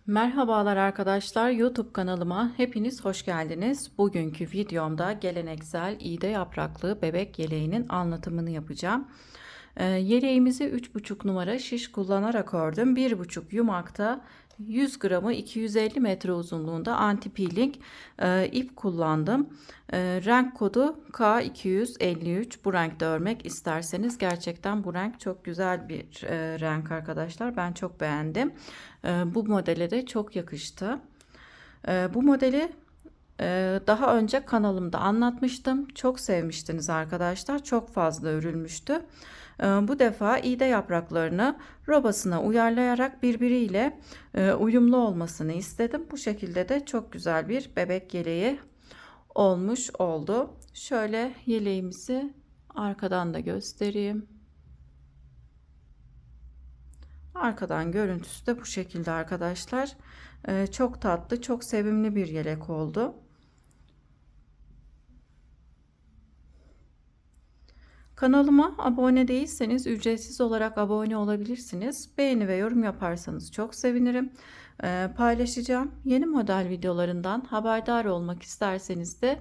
Merhabalar arkadaşlar, YouTube kanalıma hepiniz hoş geldiniz. Bugünkü videomda geleneksel iğde yapraklı bebek yeleğinin anlatımını yapacağım. Yeleğimizi 3,5 numara şiş kullanarak ördüm. 1,5 yumakta 100 gramı 250 metre uzunluğunda anti peeling ip kullandım. Renk kodu K253. Bu renkte örmek isterseniz gerçekten bu renk çok güzel bir renk arkadaşlar. Ben çok beğendim. Bu modele de çok yakıştı. Bu modeli daha önce kanalımda anlatmıştım. Çok sevmiştiniz arkadaşlar. Çok fazla örülmüştü. Bu defa iğde yapraklarını robasına uyarlayarak birbiriyle uyumlu olmasını istedim. Bu şekilde de çok güzel bir bebek yeleği olmuş oldu. Şöyle yeleğimizi arkadan da göstereyim. Arkadan görüntüsü de bu şekilde arkadaşlar. Çok tatlı, çok sevimli bir yelek oldu. Kanalıma abone değilseniz ücretsiz olarak abone olabilirsiniz. Beğeni ve yorum yaparsanız çok sevinirim. Paylaşacağım. Yeni model videolarından haberdar olmak isterseniz de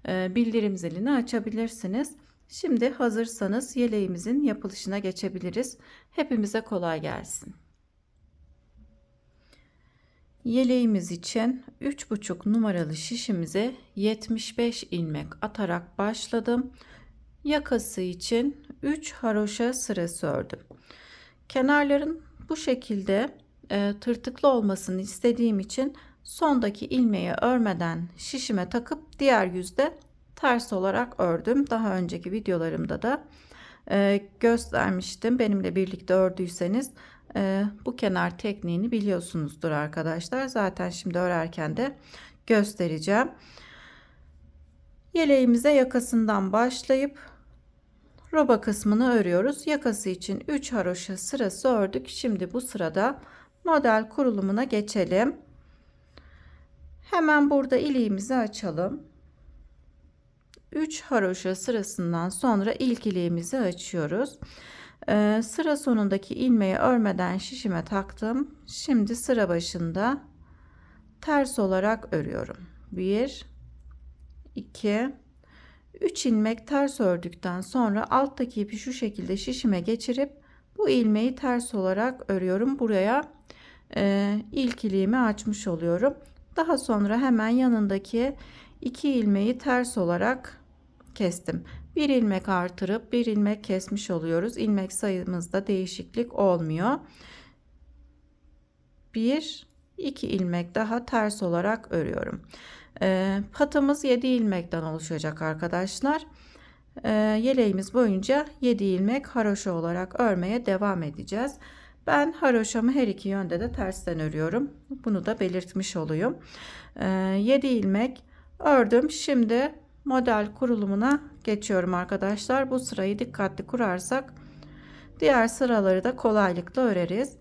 bildirim zilini açabilirsiniz. Şimdi hazırsanız yeleğimizin yapılışına geçebiliriz. Hepimize kolay gelsin. Yeleğimiz için 3,5 numaralı şişimize 75 ilmek atarak başladım. Yakası için 3 haroşa sırası ördüm. Kenarların bu şekilde tırtıklı olmasını istediğim için sondaki ilmeği örmeden şişime takıp diğer yüzde ters olarak ördüm. Daha önceki videolarımda da göstermiştim. Benimle birlikte ördüyseniz bu kenar tekniğini biliyorsunuzdur arkadaşlar. Zaten şimdi örerken de göstereceğim. Yeleğimize yakasından başlayıp roba kısmını örüyoruz. Yakası için 3 haroşa sırası ördük. Şimdi bu sırada model kurulumuna geçelim. Hemen burada iliğimizi açalım. 3 haroşa sırasından sonra ilk iliğimizi açıyoruz. Sıra sonundaki ilmeği örmeden şişime taktım. Şimdi sıra başında ters olarak örüyorum. 1 2 3 ilmek ters ördükten sonra alttaki ipi şu şekilde şişime geçirip bu ilmeği ters olarak örüyorum. Buraya ilk iliğimi açmış oluyorum. Daha sonra hemen yanındaki 2 ilmeği ters olarak kestim. Bir ilmek artırıp bir ilmek kesmiş oluyoruz. İlmek sayımızda değişiklik olmuyor. 1 2 ilmek daha ters olarak örüyorum. Patımız 7 ilmekten oluşacak arkadaşlar. Yeleğimiz boyunca 7 ilmek haroşa olarak örmeye devam edeceğiz. Ben haroşamı her iki yönde de tersten örüyorum. Bunu da belirtmiş olayım. 7 ilmek ördüm. Şimdi model kurulumuna geçiyorum arkadaşlar. Bu sırayı dikkatli kurarsak diğer sıraları da kolaylıkla öreriz.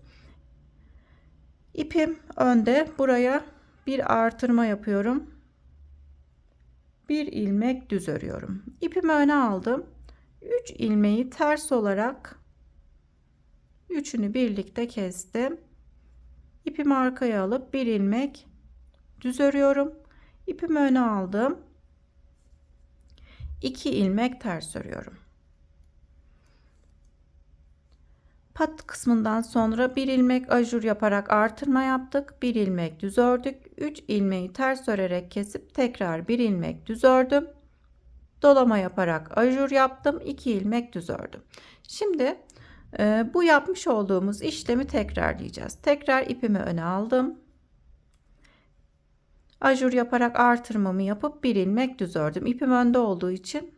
İpim önde. Buraya bir artırma yapıyorum. Bir ilmek düz örüyorum. İpimi öne aldım. 3 ilmeği ters olarak üçünü birlikte kestim. İpimi arkaya alıp bir ilmek düz örüyorum. İpimi öne aldım. 2 ilmek ters örüyorum. Pat kısmından sonra bir ilmek ajur yaparak artırma yaptık. Bir ilmek düz ördük. 3 ilmeği ters örerek kesip tekrar bir ilmek düz ördüm. Dolama yaparak ajur yaptım. 2 ilmek düz ördüm. Şimdi bu yapmış olduğumuz işlemi tekrarlayacağız. Tekrar ipimi öne aldım. Ajur yaparak artırmamı yapıp bir ilmek düz ördüm. İpim önde olduğu için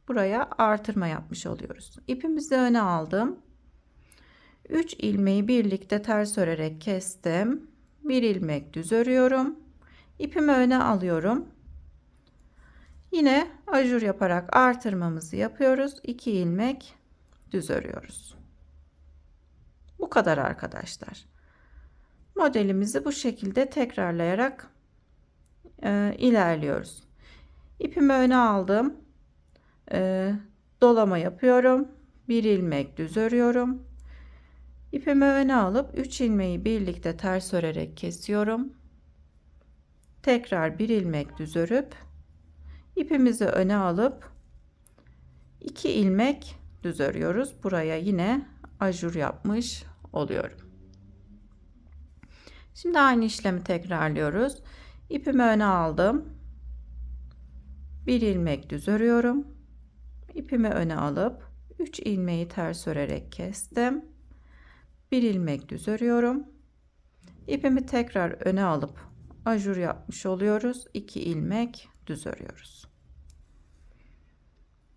buraya artırma yapmış oluyoruz. İpimizi öne aldım. 3 ilmeği birlikte ters örerek kestim. Bir ilmek düz örüyorum. İpimi öne alıyorum. Yine ajur yaparak artırmamızı yapıyoruz. 2 ilmek düz örüyoruz. Bu kadar arkadaşlar. Modelimizi bu şekilde tekrarlayarak ilerliyoruz. İpimi öne aldım. Dolama yapıyorum. Bir ilmek düz örüyorum. İpimi öne alıp 3 ilmeği birlikte ters örerek kesiyorum. Tekrar bir ilmek düz örüp ipimizi öne alıp 2 ilmek düz örüyoruz. Buraya yine ajur yapmış oluyorum. Şimdi aynı işlemi tekrarlıyoruz. İpimi öne aldım. Bir ilmek düz örüyorum. İpimi öne alıp 3 ilmeği ters örerek kestim. Bir ilmek düz örüyorum. İpimi tekrar öne alıp ajur yapmış oluyoruz. 2 ilmek düz örüyoruz.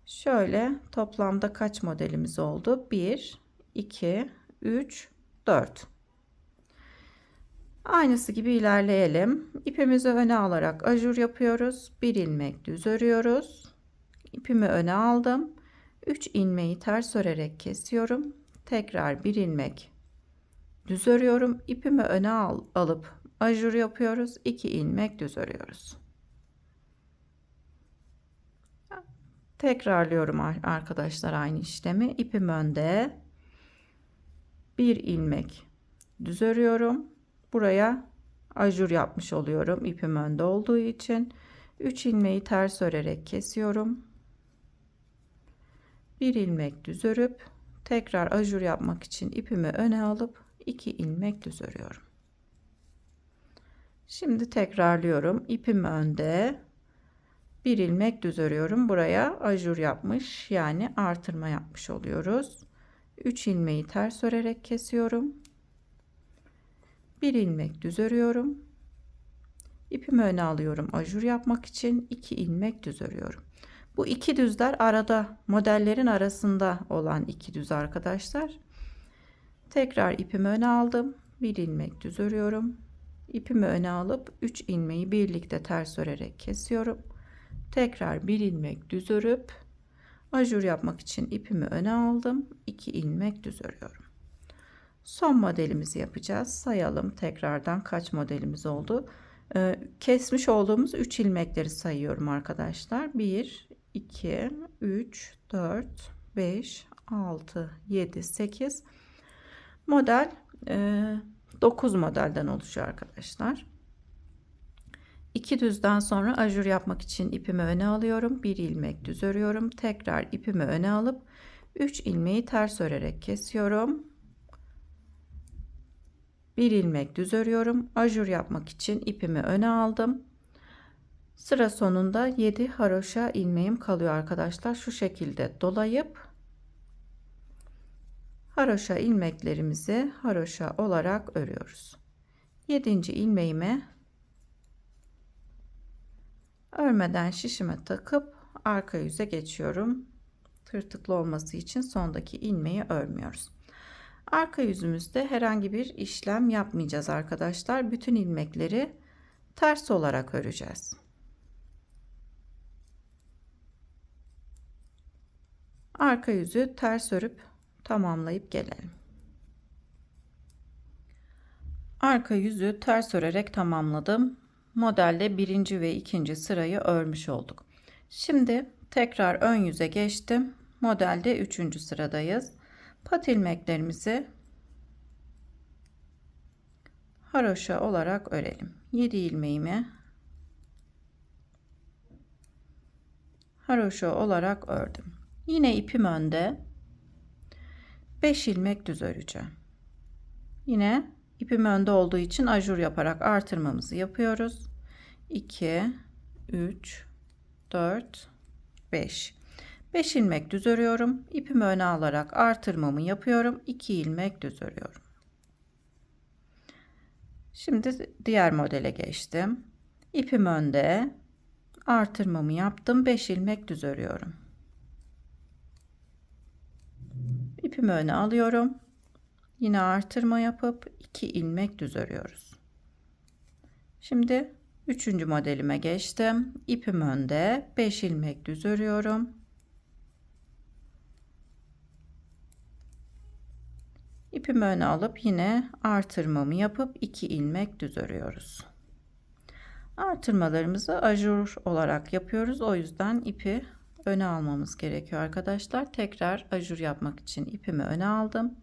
Şöyle toplamda kaç modelimiz oldu? 1, 2, 3, 4. Aynısı gibi ilerleyelim. İpimizi öne alarak ajur yapıyoruz. Bir ilmek düz örüyoruz. İpimi öne aldım. 3 ilmeği ters örerek kesiyorum. Tekrar bir ilmek düz örüyorum. İpimi öne alıp ajur yapıyoruz. 2 ilmek düz örüyoruz. Tekrarlıyorum arkadaşlar aynı işlemi. İpim önde. Bir ilmek düz örüyorum. Buraya ajur yapmış oluyorum. İpim önde olduğu için 3 ilmeği ters örerek kesiyorum. Bir ilmek düz örüp tekrar ajur yapmak için ipimi öne alıp 2 ilmek düz örüyorum. Şimdi tekrarlıyorum. İpim önde. Bir ilmek düz örüyorum. Buraya ajur yapmış, yani artırma yapmış oluyoruz. 3 ilmeği ters örerek kesiyorum. Bir ilmek düz örüyorum. İpimi öne alıyorum ajur yapmak için 2 ilmek düz örüyorum. Bu iki düzler arada, modellerin arasında olan iki düz arkadaşlar. Tekrar ipimi öne aldım. Bir ilmek düz örüyorum. İpimi öne alıp 3 ilmeği birlikte ters örerek kesiyorum. Tekrar bir ilmek düz örüp ajur yapmak için ipimi öne aldım. 2 ilmek düz örüyorum. Son modelimizi yapacağız. Sayalım tekrardan kaç modelimiz oldu. Kesmiş olduğumuz 3 ilmekleri sayıyorum arkadaşlar. 1, 2, 3, 4, 5, 6, 7, 8 model, 9 modelden oluşuyor arkadaşlar. 2 düzden sonra ajur yapmak için ipimi öne alıyorum. Bir ilmek düz örüyorum. Tekrar ipimi öne alıp 3 ilmeği ters örerek kesiyorum. Bir ilmek düz örüyorum. Ajur yapmak için ipimi öne aldım. Sıra sonunda 7 haroşa ilmeğim kalıyor arkadaşlar. Şu şekilde dolayıp haroşa ilmeklerimizi haroşa olarak örüyoruz. 7. ilmeğime örmeden şişime takıp arka yüze geçiyorum. Tırtıklı olması için sondaki ilmeği örmüyoruz. Arka yüzümüzde herhangi bir işlem yapmayacağız arkadaşlar. Bütün ilmekleri ters olarak öreceğiz. Arka yüzü ters örüp tamamlayıp gelelim. Arka yüzü ters örerek tamamladım. Modelde birinci ve ikinci sırayı örmüş olduk. Şimdi tekrar ön yüze geçtim. Modelde 3. sıradayız. Pat ilmeklerimizi haroşa olarak örelim. 7 ilmeğimi haroşa olarak ördüm. Yine ipim önde. 5 ilmek düz öreceğim. Yine ipim önde olduğu için ajur yaparak artırmamızı yapıyoruz. 2, 3, 4, 5. 5 ilmek düz örüyorum. İpimi öne alarak artırmamı yapıyorum. 2 ilmek düz örüyorum. Şimdi diğer modele geçtim. İpim önde. Artırmamı yaptım. 5 ilmek düz örüyorum. İpimi öne alıyorum. Yine artırma yapıp 2 ilmek düz örüyoruz. Şimdi 3. modelime geçtim. İpim önde. 5 ilmek düz örüyorum. İpimi öne alıp yine artırmamı yapıp 2 ilmek düz örüyoruz. Artırmalarımızı ajur olarak yapıyoruz. O yüzden ipi öne almamız gerekiyor arkadaşlar. Tekrar ajur yapmak için ipimi öne aldım.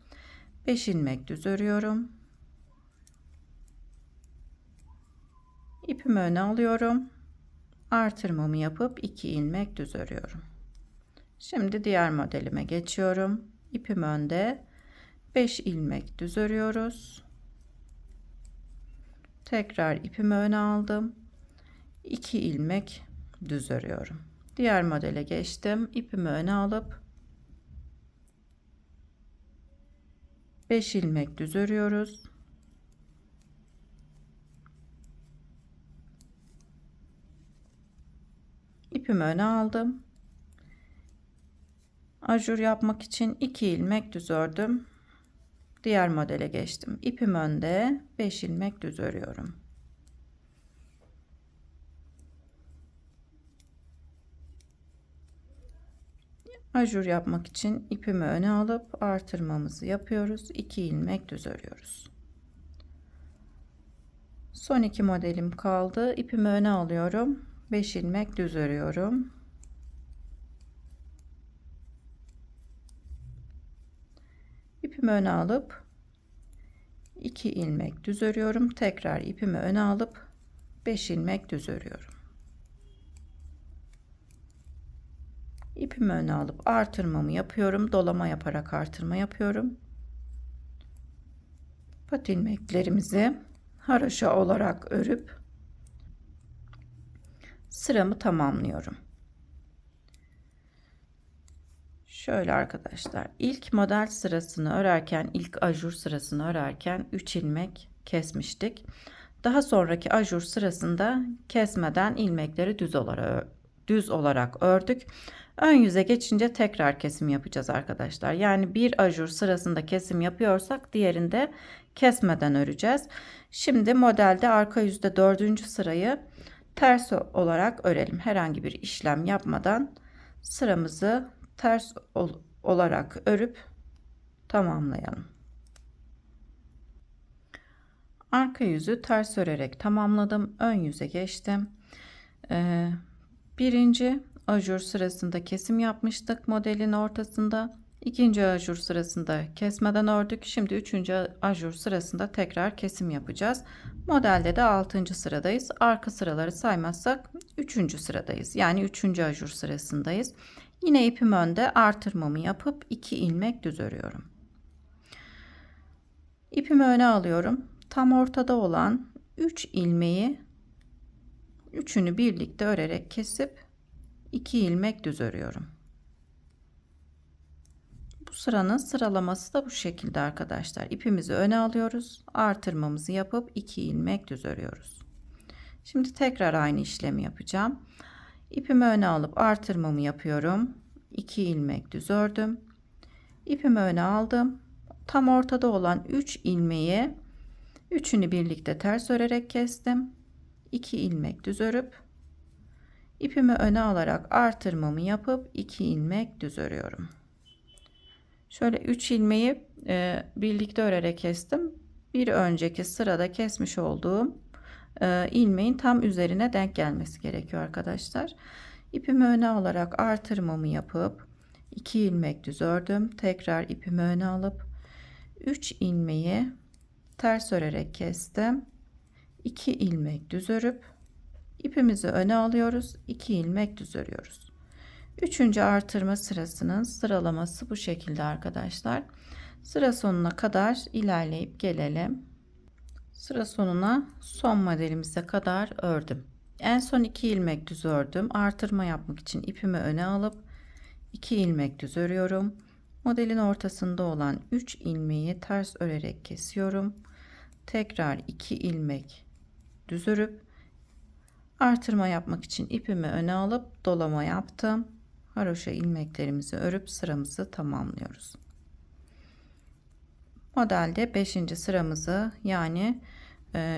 5 ilmek düz örüyorum. İpimi öne alıyorum. Artırmamı yapıp 2 ilmek düz örüyorum. Şimdi diğer modelime geçiyorum. İpim önde. 5 ilmek düz örüyoruz. Tekrar ipimi öne aldım. 2 ilmek düz örüyorum. Diğer modele geçtim. İpimi öne alıp 5 ilmek düz örüyoruz. İpimi öne aldım. Ajur yapmak için 2 ilmek düz ördüm. Diğer modele geçtim. İpim önde, 5 ilmek düz örüyorum. Ajur yapmak için ipimi öne alıp artırmamızı yapıyoruz. 2 ilmek düz örüyoruz. Son 2 modelim kaldı. İpimi öne alıyorum. 5 ilmek düz örüyorum. İpimi öne alıp 2 ilmek düz örüyorum. Tekrar ipimi öne alıp 5 ilmek düz örüyorum. İpimi öne alıp artırmamı yapıyorum. Dolama yaparak artırma yapıyorum. Pat ilmeklerimizi haroşa olarak örüp sıramı tamamlıyorum. Şöyle arkadaşlar, ilk model sırasını örerken, ilk ajur sırasını örerken 3 ilmek kesmiştik. Daha sonraki ajur sırasında kesmeden ilmekleri düz olarak ördük. Ön yüze geçince tekrar kesim yapacağız arkadaşlar. Yani bir ajur sırasında kesim yapıyorsak diğerinde kesmeden öreceğiz. Şimdi modelde arka yüzde 4. sırayı ters olarak örelim. Herhangi bir işlem yapmadan sıramızı ters olarak örüp tamamlayalım. Arka yüzü ters örerek tamamladım. Ön yüze geçtim. Birinci ajur sırasında kesim yapmıştık modelin ortasında. İkinci ajur sırasında kesmeden ördük. Şimdi üçüncü ajur sırasında tekrar kesim yapacağız. Modelde de 6. sıradayız. Arka sıraları saymazsak 3. sıradayız. Yani 3. ajur sırasındayız. Yine ipim önde, artırmamı yapıp 2 ilmek düz örüyorum. İpimi öne alıyorum. Tam ortada olan 3 ilmeği üçünü birlikte örerek kesip 2 ilmek düz örüyorum. Bu sıranın sıralaması da bu şekilde arkadaşlar. İpimizi öne alıyoruz. Artırmamızı yapıp 2 ilmek düz örüyoruz. Şimdi tekrar aynı işlemi yapacağım. İpimi öne alıp artırmamı yapıyorum. 2 ilmek düz ördüm. İpimi öne aldım. Tam ortada olan 3 ilmeği üçünü birlikte ters örerek kestim. 2 ilmek düz örüp ipimi öne alarak artırmamı yapıp 2 ilmek düz örüyorum. Şöyle 3 ilmeği birlikte örerek kestim. Bir önceki sırada kesmiş olduğum ilmeğin tam üzerine denk gelmesi gerekiyor arkadaşlar. İpimi öne alarak artırmamı yapıp 2 ilmek düz ördüm. Tekrar ipimi öne alıp 3 ilmeği ters örerek kestim. 2 ilmek düz örüp ipimizi öne alıyoruz. 2 ilmek düz örüyoruz. Üçüncü artırma sırasının sıralaması bu şekilde arkadaşlar. Sıra sonuna kadar ilerleyip gelelim. Sıra sonuna son modelimize kadar ördüm. En son 2 ilmek düz ördüm. Artırma yapmak için ipimi öne alıp 2 ilmek düz örüyorum. Modelin ortasında olan 3 ilmeği ters örerek kesiyorum. Tekrar 2 ilmek düz örüp artırma yapmak için ipimi öne alıp dolama yaptım. Haroşa ilmeklerimizi örüp sıramızı tamamlıyoruz. Modelde 5. sıramızı yani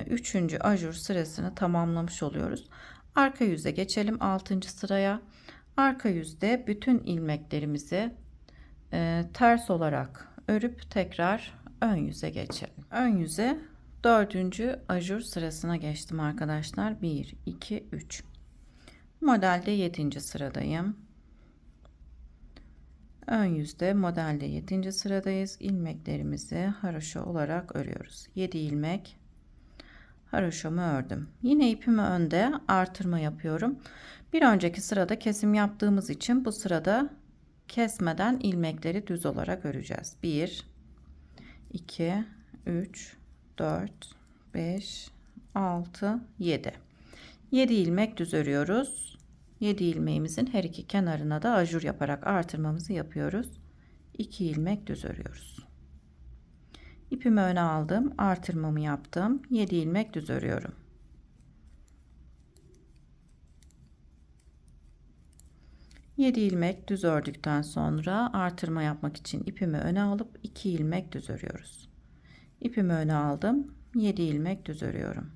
3. ajur sırasını tamamlamış oluyoruz. Arka yüze geçelim 6. sıraya. Arka yüzde bütün ilmeklerimizi ters olarak örüp tekrar ön yüze geçelim. Ön yüze 4. ajur sırasına geçtim arkadaşlar. 1 2 3. Modelde 7. sıradayım. Ön yüzde modelde 7. sıradayız. İlmeklerimizi haroşa olarak örüyoruz. 7 ilmek haroşamı ördüm. Yine ipimi önde artırma yapıyorum. Bir önceki sırada kesim yaptığımız için bu sırada kesmeden ilmekleri düz olarak öreceğiz. 1 2 3 4 5 6 7 7 ilmek düz örüyoruz. 7 ilmeğimizin her iki kenarına da ajur yaparak artırmamızı yapıyoruz. 2 ilmek düz örüyoruz. İpimi öne aldım, artırmamı yaptım. 7 ilmek düz örüyorum. Yedi ilmek düz ördükten sonra artırma yapmak için ipimi öne alıp 2 ilmek düz örüyoruz. İpimi öne aldım, 7 ilmek düz örüyorum.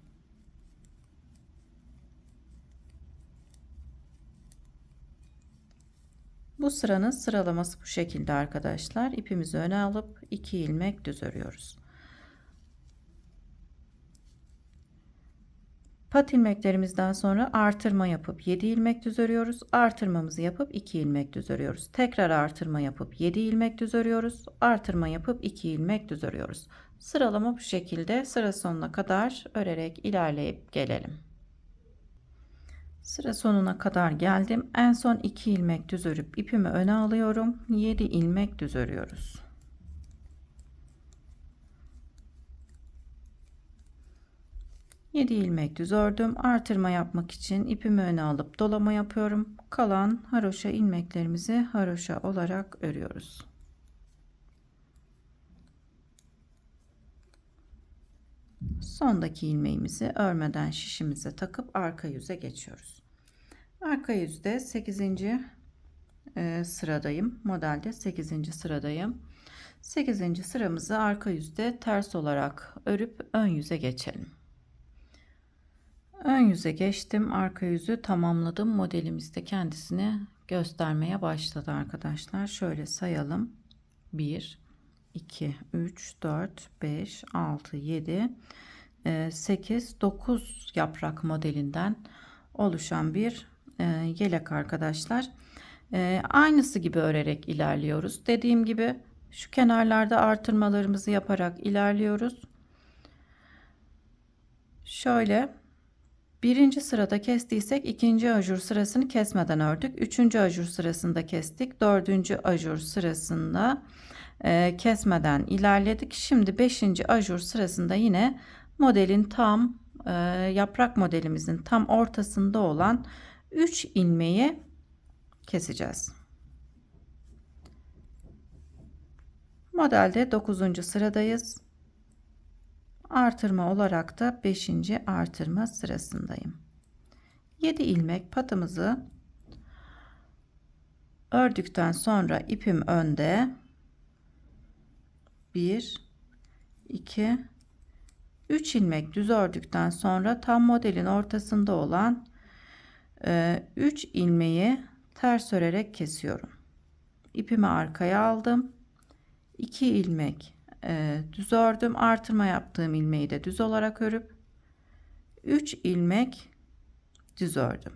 Bu sıranın sıralaması bu şekilde arkadaşlar. İpimizi öne alıp 2 ilmek düz örüyoruz. Pat ilmeklerimizden sonra artırma yapıp 7 ilmek düz örüyoruz. Artırmamızı yapıp 2 ilmek düz örüyoruz. Tekrar artırma yapıp 7 ilmek düz örüyoruz. Artırma yapıp 2 ilmek düz örüyoruz. Sıralama bu şekilde sıra sonuna kadar örerek ilerleyip gelelim. Sıra sonuna kadar geldim. En son 2 ilmek düz örüp ipimi öne alıyorum. 7 ilmek düz örüyoruz. Yedi ilmek düz ördüm. Artırma yapmak için ipimi öne alıp dolama yapıyorum. Kalan haroşa ilmeklerimizi haroşa olarak örüyoruz. Sondaki ilmeğimizi örmeden şişimize takıp arka yüze geçiyoruz. Arka yüzde 8. Sıradayım. Modelde 8. sıradayım. 8. sıramızı arka yüzde ters olarak örüp ön yüze geçelim. Ön yüze geçtim. Arka yüzü tamamladım. Modelimizde kendisini göstermeye başladı arkadaşlar. Şöyle sayalım. 1 2 3 4 5 6 7 8 9 yaprak modelinden oluşan bir yelek arkadaşlar. Aynısı gibi örerek ilerliyoruz. Dediğim gibi şu kenarlarda artırmalarımızı yaparak ilerliyoruz. Şöyle birinci sırada kestiysek ikinci ajur sırasını kesmeden ördük. Üçüncü ajur sırasında kestik. Dördüncü ajur sırasında kesmeden ilerledik. Şimdi beşinci ajur sırasında yine modelin tam yaprak modelimizin tam ortasında olan 3 ilmeği keseceğiz. Modelde 9. sıradayız. Artırma olarak da 5. artırma sırasındayım. 7 ilmek patımızı ördükten sonra ipim önde. 1 2 3 ilmek düz ördükten sonra tam modelin ortasında olan 3 ilmeği ters örerek kesiyorum. İpimi arkaya aldım. 2 ilmek düz ördüm. Artırma yaptığım ilmeği de düz olarak örüp 3 ilmek düz ördüm.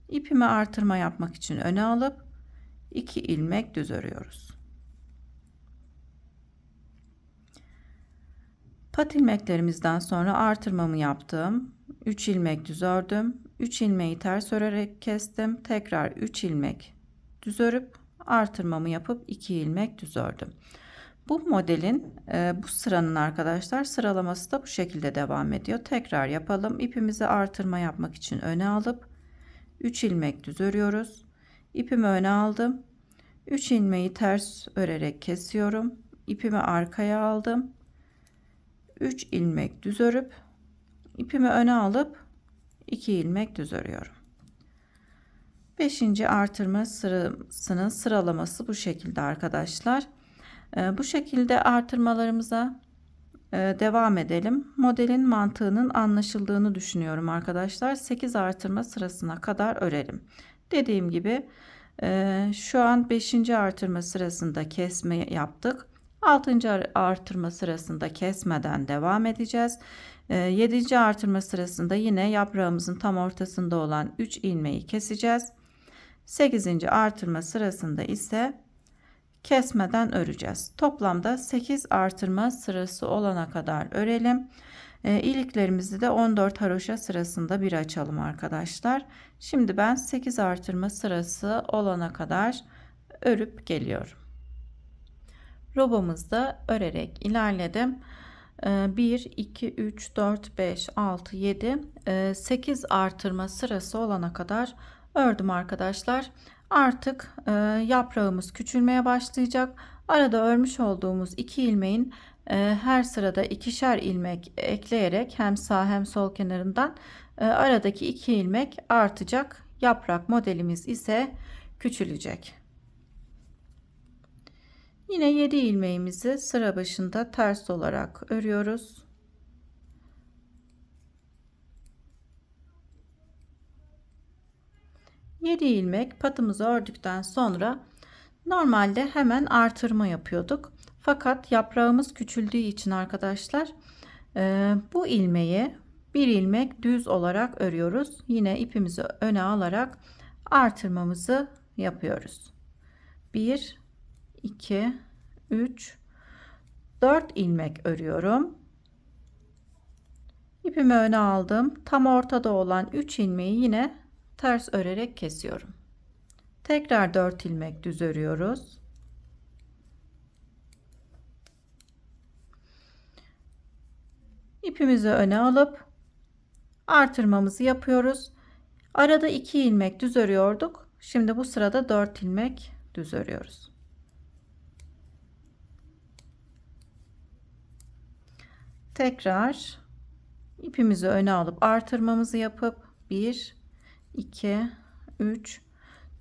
İpimi artırma yapmak için öne alıp 2 ilmek düz örüyoruz. Pat ilmeklerimizden sonra artırmamı yaptım. 3 ilmek düz ördüm. 3 ilmeği ters örerek kestim. Tekrar 3 ilmek düz örüp artırmamı yapıp 2 ilmek düz ördüm. Bu modelin bu sıranın arkadaşlar sıralaması da bu şekilde devam ediyor. Tekrar yapalım. İpimizi artırma yapmak için öne alıp 3 ilmek düz örüyoruz. İpimi öne aldım. 3 ilmeği ters örerek kesiyorum. İpimi arkaya aldım. 3 ilmek düz örüp ipimi öne alıp 2 ilmek düz örüyorum. 5. artırma sırasının sıralaması bu şekilde arkadaşlar. Bu şekilde artırmalarımıza devam edelim. Modelin mantığının anlaşıldığını düşünüyorum arkadaşlar. 8 artırma sırasına kadar örelim. Dediğim gibi şu an 5. artırma sırasında kesme yaptık. 6. artırma sırasında kesmeden devam edeceğiz. 7. artırma sırasında yine yaprağımızın tam ortasında olan 3 ilmeği keseceğiz. 8. artırma sırasında ise kesmeden öreceğiz. Toplamda 8 artırma sırası olana kadar örelim. İliklerimizi de 14 haroşa sırasında bir açalım arkadaşlar. Şimdi ben 8 artırma sırası olana kadar örüp geliyorum. Robamızda örerek ilerledim. 1 2 3 4 5 6 7 8 artırma sırası olana kadar ördüm arkadaşlar. Artık yaprağımız küçülmeye başlayacak. Arada örmüş olduğumuz 2 ilmeğin her sırada ikişer ilmek ekleyerek hem sağ hem sol kenarından aradaki 2 ilmek artacak. Yaprak modelimiz ise küçülecek. Yine 7 ilmeğimizi sıra başında ters olarak örüyoruz. Yedi ilmek patımızı ördükten sonra normalde hemen artırma yapıyorduk. Fakat yaprağımız küçüldüğü için arkadaşlar bu ilmeği bir ilmek düz olarak örüyoruz. Yine ipimizi öne alarak artırmamızı yapıyoruz. 1 2 3 4 ilmek örüyorum. İpimi öne aldım. Tam ortada olan 3 ilmeği yine ters örerek kesiyorum. Tekrar 4 ilmek düz örüyoruz. İpimizi öne alıp artırmamızı yapıyoruz. Arada 2 ilmek düz örüyorduk. Şimdi bu sırada 4 ilmek düz örüyoruz. Tekrar ipimizi öne alıp artırmamızı yapıp 1 2 3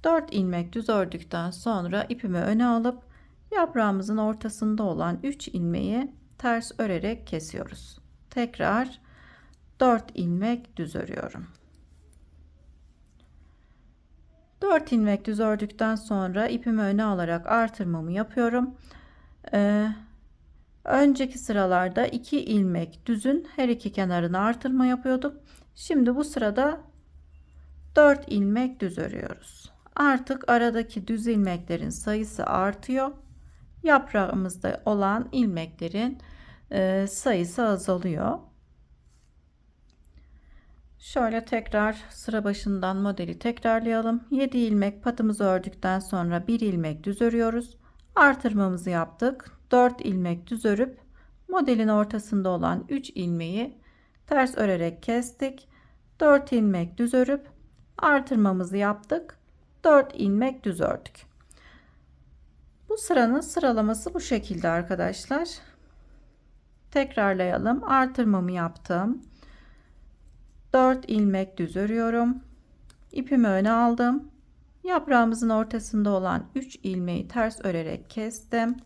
4 ilmek düz ördükten sonra ipimi öne alıp yaprağımızın ortasında olan 3 ilmeği ters örerek kesiyoruz. Tekrar 4 ilmek düz örüyorum. 4 ilmek düz ördükten sonra ipimi öne alarak artırmamı yapıyorum. Önceki sıralarda 2 ilmek düzün her iki kenarına artırma yapıyorduk. Şimdi bu sırada 4 ilmek düz örüyoruz. Artık aradaki düz ilmeklerin sayısı artıyor. Yaprağımızda olan ilmeklerin sayısı azalıyor. Şöyle tekrar sıra başından modeli tekrarlayalım. 7 ilmek patımızı ördükten sonra 1 ilmek düz örüyoruz. Artırmamızı yaptık. 4 ilmek düz örüp modelin ortasında olan 3 ilmeği ters örerek kestik. 4 ilmek düz örüp artırmamızı yaptık. 4 ilmek düz ördük. Bu sıranın sıralaması bu şekilde arkadaşlar. Tekrarlayalım. Artırmamı yaptım. 4 ilmek düz örüyorum. İpimi öne aldım. Yaprağımızın ortasında olan 3 ilmeği ters örerek kestim.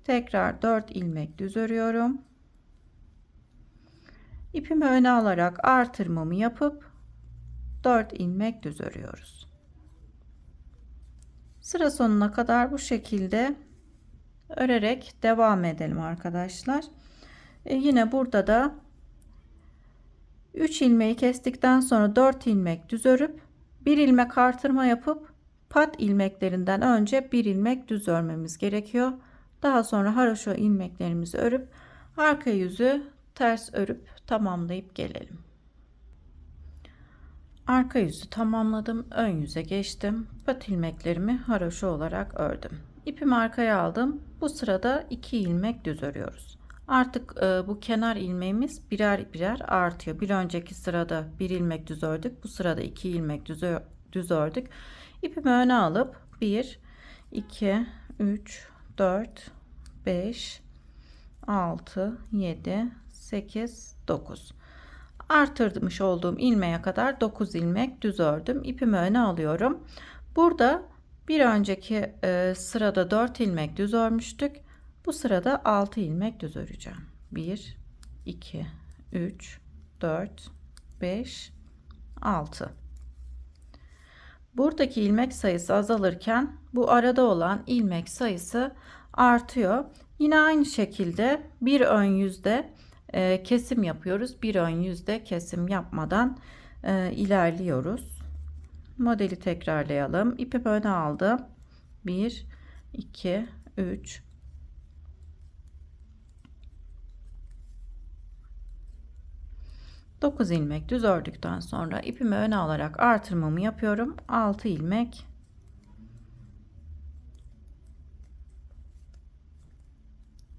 Tekrar 4 ilmek düz örüyorum. İpimi öne alarak artırmamı yapıp 4 ilmek düz örüyoruz. Sıra sonuna kadar bu şekilde örerek devam edelim arkadaşlar. Yine burada da 3 ilmeği kestikten sonra 4 ilmek düz örüp 1 ilmek artırma yapıp pat ilmeklerinden önce 1 ilmek düz örmemiz gerekiyor. Daha sonra haroşa ilmeklerimizi örüp arka yüzü ters örüp tamamlayıp gelelim. Arka yüzü tamamladım. Ön yüze geçtim. Pat ilmeklerimi haroşa olarak ördüm. İpimi arkaya aldım. Bu sırada 2 ilmek düz örüyoruz. Artık bu kenar ilmeğimiz birer birer artıyor. Bir önceki sırada 1 ilmek düz ördük. Bu sırada 2 ilmek düz ördük. İpimi öne alıp 1 2 3 4 5 6 7 8 9 artırmış olduğum ilmeğe kadar 9 ilmek düz ördüm. İpimi öne alıyorum. Burada bir önceki sırada 4 ilmek düz örmüştük. Bu sırada 6 ilmek düz öreceğim. 1 2 3 4 5 6. Buradaki ilmek sayısı azalırken bu arada olan ilmek sayısı artıyor. Yine aynı şekilde bir ön yüzde kesim yapıyoruz. Bir ön yüzde kesim yapmadan ilerliyoruz. Modeli tekrarlayalım. İpi öne aldım. 1 2, 3, 9 ilmek düz ördükten sonra ipimi öne alarak artırmamı yapıyorum. 6 ilmek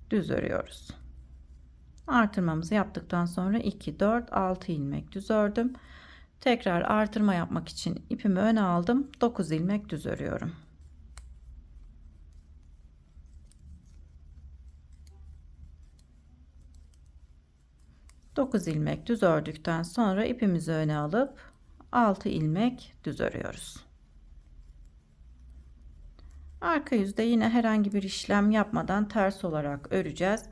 düz örüyoruz. Artırmamızı yaptıktan sonra 2, 4, 6 ilmek düz ördüm. Tekrar artırma yapmak için ipimi öne aldım. 9 ilmek düz örüyorum. Dokuz ilmek düz ördükten sonra ipimizi öne alıp 6 ilmek düz örüyoruz. Arka yüzde yine herhangi bir işlem yapmadan ters olarak öreceğiz.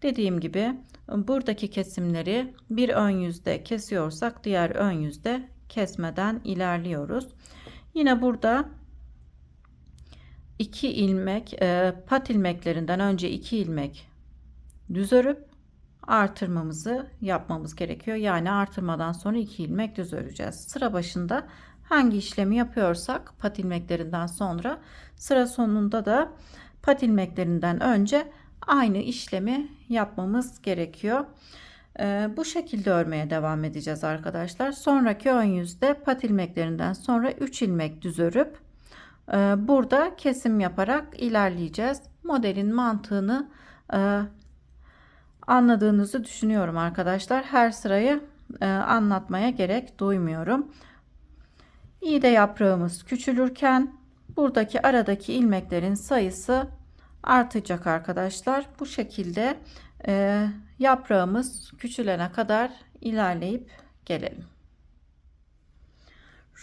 Dediğim gibi buradaki kesimleri bir ön yüzde kesiyorsak diğer ön yüzde kesmeden ilerliyoruz. Yine burada 2 ilmek pat ilmeklerinden önce 2 ilmek düz örüp artırmamızı yapmamız gerekiyor. Yani artırmadan sonra 2 ilmek düz öreceğiz. Sıra başında hangi işlemi yapıyorsak pat ilmeklerinden sonra, sıra sonunda da pat ilmeklerinden önce aynı işlemi yapmamız gerekiyor. Bu şekilde örmeye devam edeceğiz arkadaşlar. Sonraki ön yüzde pat ilmeklerinden sonra 3 ilmek düz örüp burada kesim yaparak ilerleyeceğiz. Modelin mantığını anladığınızı düşünüyorum arkadaşlar. Her sırayı anlatmaya gerek duymuyorum. İğde yaprağımız küçülürken buradaki aradaki ilmeklerin sayısı artacak arkadaşlar. Bu şekilde yaprağımız küçülene kadar ilerleyip gelelim.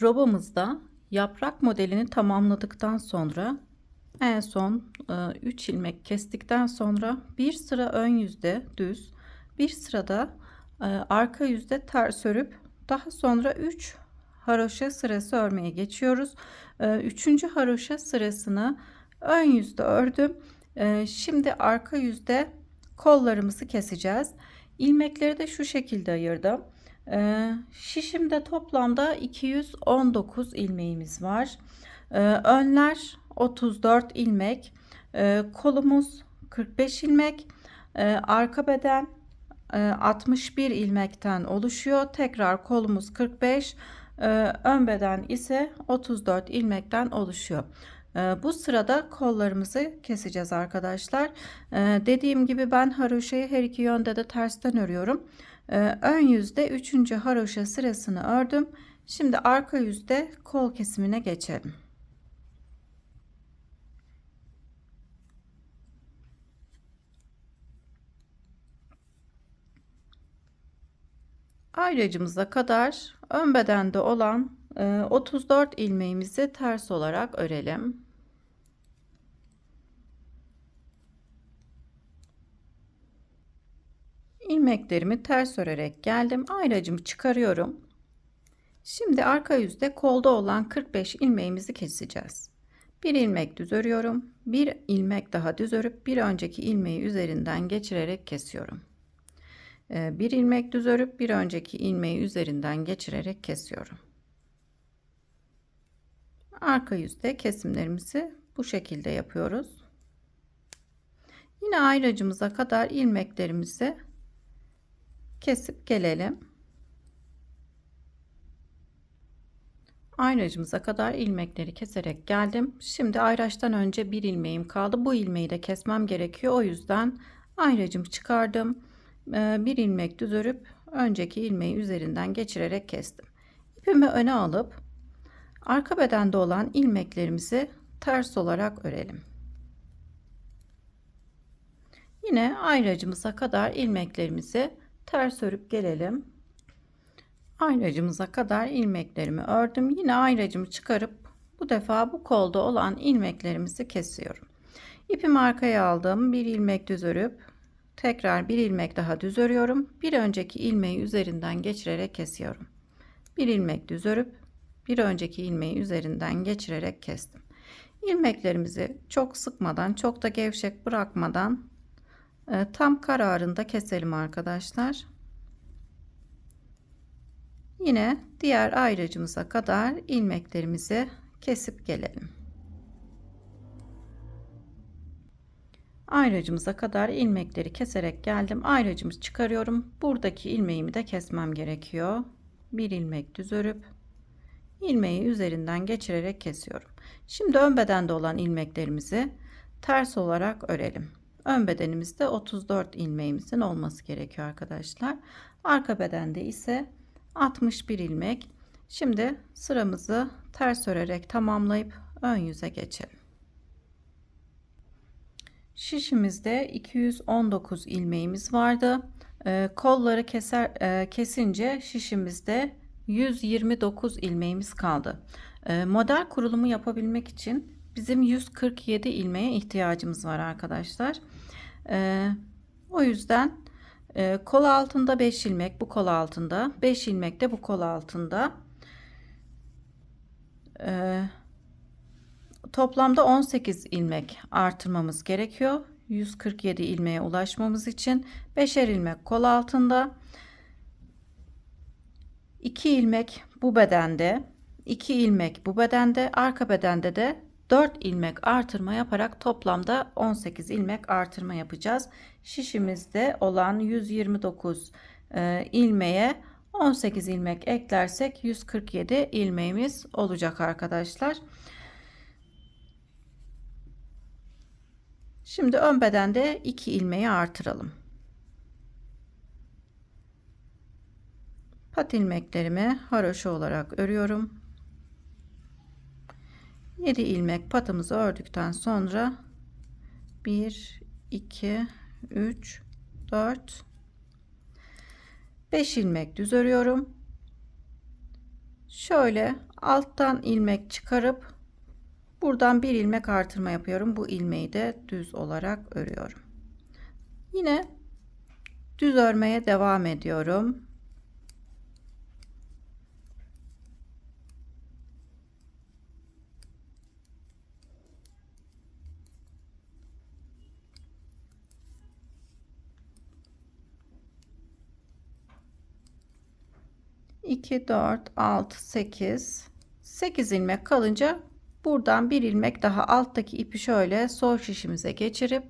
Robamızda yaprak modelini tamamladıktan sonra en son 3 ilmek kestikten sonra bir sıra ön yüzde düz, bir sırada arka yüzde ters örüp daha sonra 3 haroşa sırası örmeye geçiyoruz. 3. haroşa sırasını ön yüzde ördüm. Şimdi arka yüzde kollarımızı keseceğiz. İlmekleri de şu şekilde ayırdım. Şişimde toplamda 219 ilmeğimiz var. Önler 34 ilmek, kolumuz 45 ilmek, arka beden 61 ilmekten oluşuyor. Tekrar kolumuz 45, ön beden ise 34 ilmekten oluşuyor. Bu sırada kollarımızı keseceğiz arkadaşlar. Dediğim gibi ben haroşayı her iki yönde de tersten örüyorum. Ön yüzde 3. haroşa sırasını ördüm. Şimdi arka yüzde kol kesimine geçelim. Ayracımıza kadar ön bedende olan 34 ilmeğimizi ters olarak örelim. İlmeklerimi ters örerek geldim. Ayracımı çıkarıyorum. Şimdi arka yüzde kolda olan 45 ilmeğimizi keseceğiz. Bir ilmek düz örüyorum. Bir ilmek daha düz örüp bir önceki ilmeği üzerinden geçirerek kesiyorum. Bir ilmek düz örüp bir önceki ilmeği üzerinden geçirerek kesiyorum. Arka yüzde kesimlerimizi bu şekilde yapıyoruz. Yine ayracımıza kadar ilmeklerimizi kesip gelelim. Ayracımıza kadar ilmekleri keserek geldim. Şimdi ayraçtan önce bir ilmeğim kaldı. Bu ilmeği de kesmem gerekiyor. O yüzden ayracımı çıkardım. Bir ilmek düz örüp önceki ilmeği üzerinden geçirerek kestim. İpimi öne alıp arka bedende olan ilmeklerimizi ters olarak örelim. Yine ayracımıza kadar ilmeklerimizi ters örüp gelelim. Ayracımıza kadar ilmeklerimi ördüm. Yine ayracımı çıkarıp bu defa bu kolda olan ilmeklerimizi kesiyorum. İpimi arkaya aldım. Bir ilmek düz örüp tekrar bir ilmek daha düz örüyorum. Bir önceki ilmeği üzerinden geçirerek kesiyorum. Bir ilmek düz örüp bir önceki ilmeği üzerinden geçirerek kestim. İlmeklerimizi çok sıkmadan, çok da gevşek bırakmadan tam kararında keselim arkadaşlar. Yine diğer ayracımıza kadar ilmeklerimizi kesip gelelim. Ayracımıza kadar ilmekleri keserek geldim. Ayracımı çıkarıyorum. Buradaki ilmeğimi de kesmem gerekiyor. Bir ilmek düz örüp ilmeği üzerinden geçirerek kesiyorum. Şimdi ön bedende olan ilmeklerimizi ters olarak örelim. Ön bedenimizde 34 ilmeğimizin olması gerekiyor arkadaşlar. Arka bedende ise 61 ilmek. Şimdi sıramızı ters örerek tamamlayıp ön yüze geçelim. Şişimizde 219 ilmeğimiz vardı. Kolları kesince şişimizde 129 ilmeğimiz kaldı. Model kurulumu yapabilmek için bizim 147 ilmeğe ihtiyacımız var arkadaşlar. O yüzden kol altında 5 ilmek bu kol altında, 5 ilmek de bu kol altında. Toplamda 18 ilmek artırmamız gerekiyor. 147 ilmeğe ulaşmamız için 5'er ilmek kol altında, 2 ilmek bu bedende, 2 ilmek bu bedende, arka bedende de 4 ilmek artırma yaparak toplamda 18 ilmek artırma yapacağız. Şişimizde olan 129 ilmeğe 18 ilmek eklersek 147 ilmeğimiz olacak arkadaşlar. Şimdi ön bedende 2 ilmeği artıralım. Pat ilmeklerimi haroşa olarak örüyorum. 7 ilmek patımızı ördükten sonra 1 2 3 4 5 ilmek düz örüyorum. Şöyle alttan ilmek çıkarıp buradan bir ilmek artırma yapıyorum. Bu ilmeği de düz olarak örüyorum. Yine düz örmeye devam ediyorum. İki, 4, 6, 8 ilmek kalınca buradan bir ilmek daha alttaki ipi şöyle sol şişimize geçirip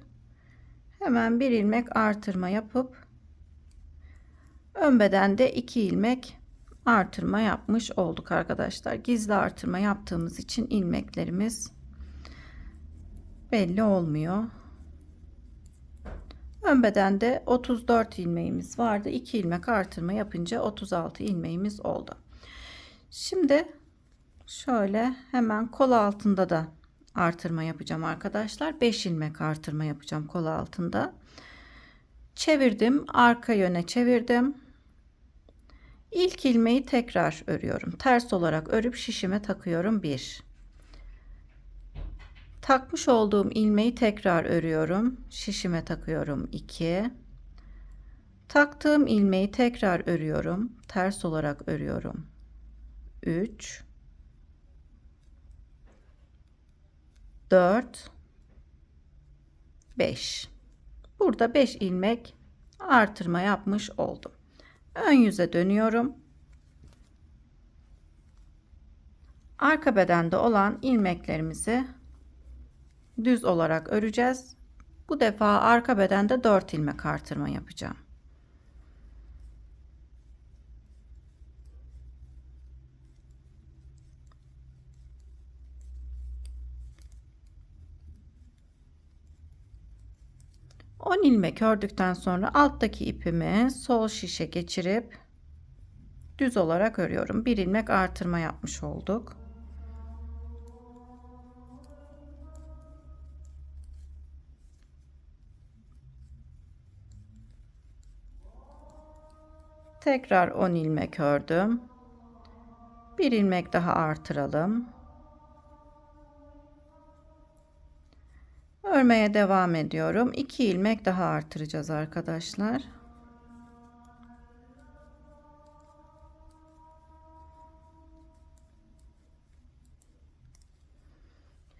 hemen bir ilmek artırma yapıp ön bedende 2 ilmek artırma yapmış olduk arkadaşlar. Gizli artırma yaptığımız için ilmeklerimiz belli olmuyor. Ön bedende 34 ilmeğimiz vardı. 2 ilmek artırma yapınca 36 ilmeğimiz oldu. Şimdi şöyle hemen kol altında da artırma yapacağım arkadaşlar. 5 ilmek artırma yapacağım kol altında. Çevirdim, arka yöne çevirdim. İlk ilmeği tekrar örüyorum. Ters olarak örüp şişime takıyorum. 1. Takmış olduğum ilmeği tekrar örüyorum. Şişime takıyorum. 2. Taktığım ilmeği tekrar örüyorum. Ters olarak örüyorum. 3. 4. 5. Burada 5 ilmek artırma yapmış oldum. Ön yüze dönüyorum. Arka bedende olan ilmeklerimizi düz olarak öreceğiz. Bu defa arka bedende 4 ilmek artırma yapacağım. On ilmek ördükten sonra alttaki ipimi sol şişe geçirip düz olarak örüyorum. Bir ilmek artırma yapmış olduk. Tekrar 10 ilmek ördüm. Bir ilmek daha artıralım. Örmeye devam ediyorum. 2 ilmek daha artıracağız arkadaşlar.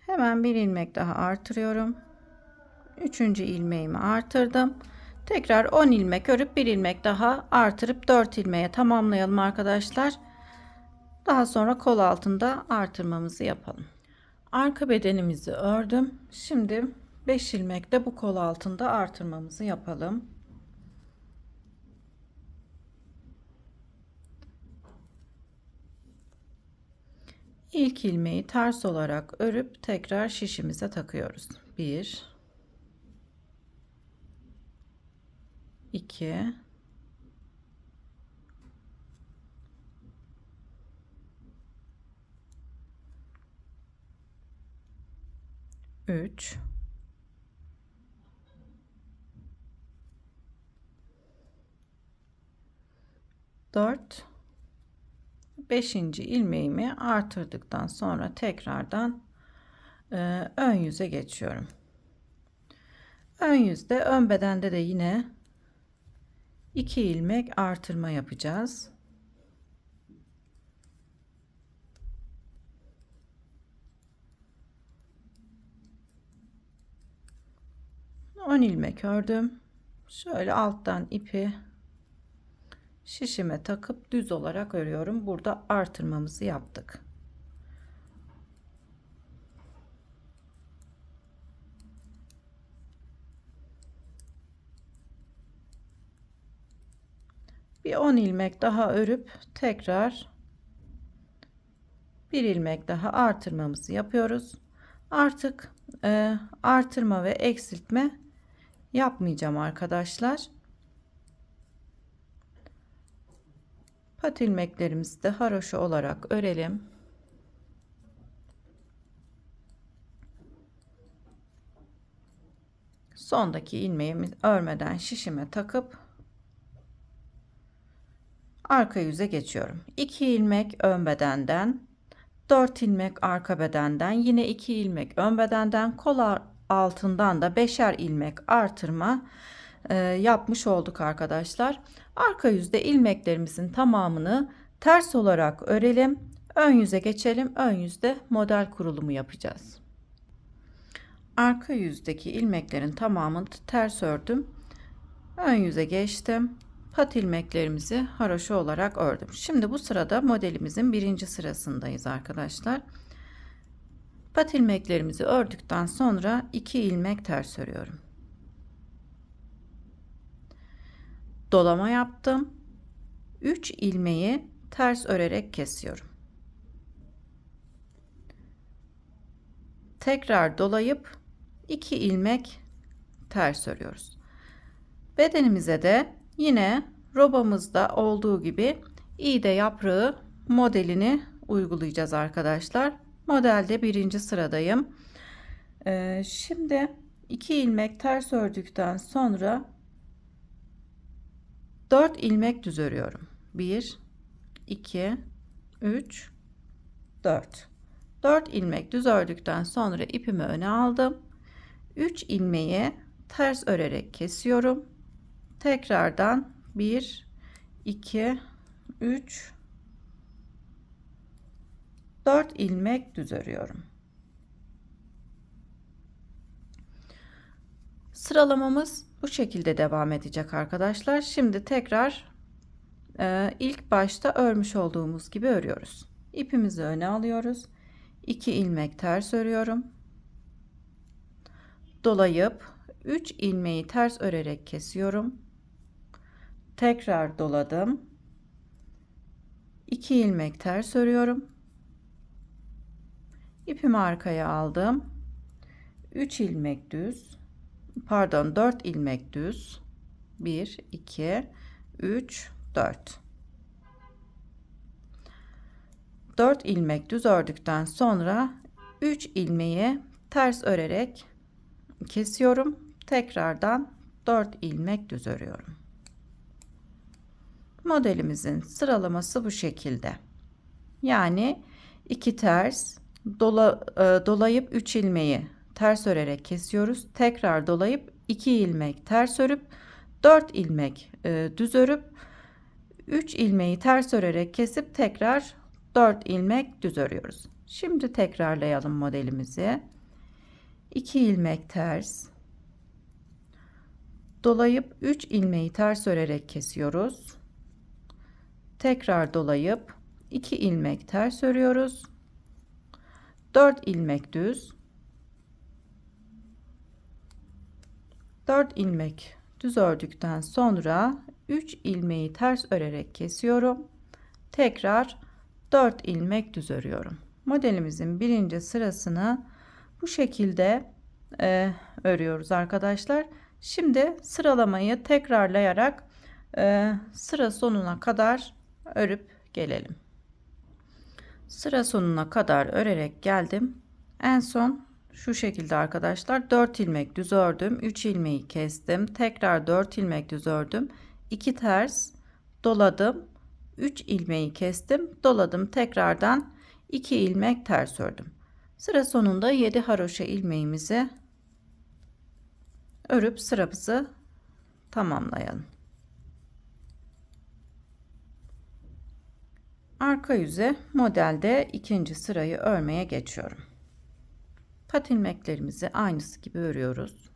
Hemen bir ilmek daha artırıyorum. Üçüncü ilmeğimi artırdım. Tekrar 10 ilmek örüp bir ilmek daha artırıp 4 ilmeğe tamamlayalım arkadaşlar. Daha sonra kol altında artırmamızı yapalım. Arka bedenimizi ördüm. Şimdi 5 ilmek de bu kol altında artırmamızı yapalım. İlk ilmeği ters olarak örüp tekrar şişimize takıyoruz. 1 2 3 4 5. ilmeğimi artırdıktan sonra tekrardan ön yüze geçiyorum. Ön yüzde, ön bedende de yine 2 ilmek artırma yapacağız. On ilmek ördüm. Şöyle alttan ipi şişime takıp düz olarak örüyorum. Burada artırmamızı yaptık. Bir 10 ilmek daha örüp tekrar bir ilmek daha artırmamızı yapıyoruz. Artık artırma ve eksiltme yapmayacağım arkadaşlar. Pat ilmeklerimizi de haroşa olarak örelim. Sondaki ilmeğimi örmeden şişime takıp arka yüze geçiyorum. 2 ilmek ön bedenden, 4 ilmek arka bedenden, yine 2 ilmek ön bedenden, kol altından da 5'er ilmek artırma yapmış olduk arkadaşlar. Arka yüzde ilmeklerimizin tamamını ters olarak örelim. Ön yüze geçelim. Ön yüzde model kurulumu yapacağız. Arka yüzdeki ilmeklerin tamamını ters ördüm. Ön yüze geçtim. Pat ilmeklerimizi haroşa olarak ördüm. Şimdi bu sırada modelimizin birinci sırasındayız arkadaşlar. Pat ilmeklerimizi ördükten sonra 2 ilmek ters örüyorum. Dolama yaptım. 3 ilmeği ters örerek kesiyorum. Tekrar dolayıp 2 ilmek ters örüyoruz. Bedenimize de yine robamızda olduğu gibi iğde yaprağı modelini uygulayacağız arkadaşlar. Modelde birinci sıradayım. Şimdi 2 ilmek ters ördükten sonra 4 ilmek düz örüyorum. 1 2 3 4 4 ilmek düz ördükten sonra ipimi öne aldım. 3 ilmeği ters örerek kesiyorum. Tekrardan 1 2 3 4 ilmek düz örüyorum. Sıralamamız bu şekilde devam edecek arkadaşlar. Şimdi tekrar ilk başta örmüş olduğumuz gibi örüyoruz. İpimizi öne alıyoruz. 2 ilmek ters örüyorum. Dolayıp 3 ilmeği ters örerek kesiyorum. Tekrar doladım. 2 ilmek ters örüyorum. İpimi arkaya aldım. 3 ilmek düz. Pardon, 4 ilmek düz. 1 2 3 4 4 ilmek düz ördükten sonra 3 ilmeği ters örerek kesiyorum. Tekrardan 4 ilmek düz örüyorum. Modelimizin sıralaması bu şekilde. Yani 2 ters dolayıp 3 ilmeği ters örerek kesiyoruz. Tekrar dolayıp 2 ilmek ters örüp 4 ilmek düz örüp 3 ilmeği ters örerek kesip tekrar 4 ilmek düz örüyoruz. Şimdi tekrarlayalım modelimizi. 2 ilmek ters dolayıp 3 ilmeği ters örerek kesiyoruz. Tekrar dolayıp 2 ilmek ters örüyoruz. 4 ilmek düz 4 ilmek düz ördükten sonra 3 ilmeği ters örerek kesiyorum. Tekrar 4 ilmek düz örüyorum. Modelimizin birinci sırasını bu şekilde örüyoruz arkadaşlar. Şimdi sıralamayı tekrarlayarak sıra sonuna kadar örüp gelelim. Sıra sonuna kadar örerek geldim. En son şu şekilde arkadaşlar 4 ilmek düz ördüm, 3 ilmeği kestim, tekrar 4 ilmek düz ördüm, 2 ters doladım, 3 ilmeği kestim, doladım, tekrardan 2 ilmek ters ördüm. Sıra sonunda 7 haroşa ilmeğimizi örüp sıramızı tamamlayalım. Arka yüze modelde ikinci sırayı örmeye geçiyorum. Pat ilmeklerimizi aynısı gibi örüyoruz.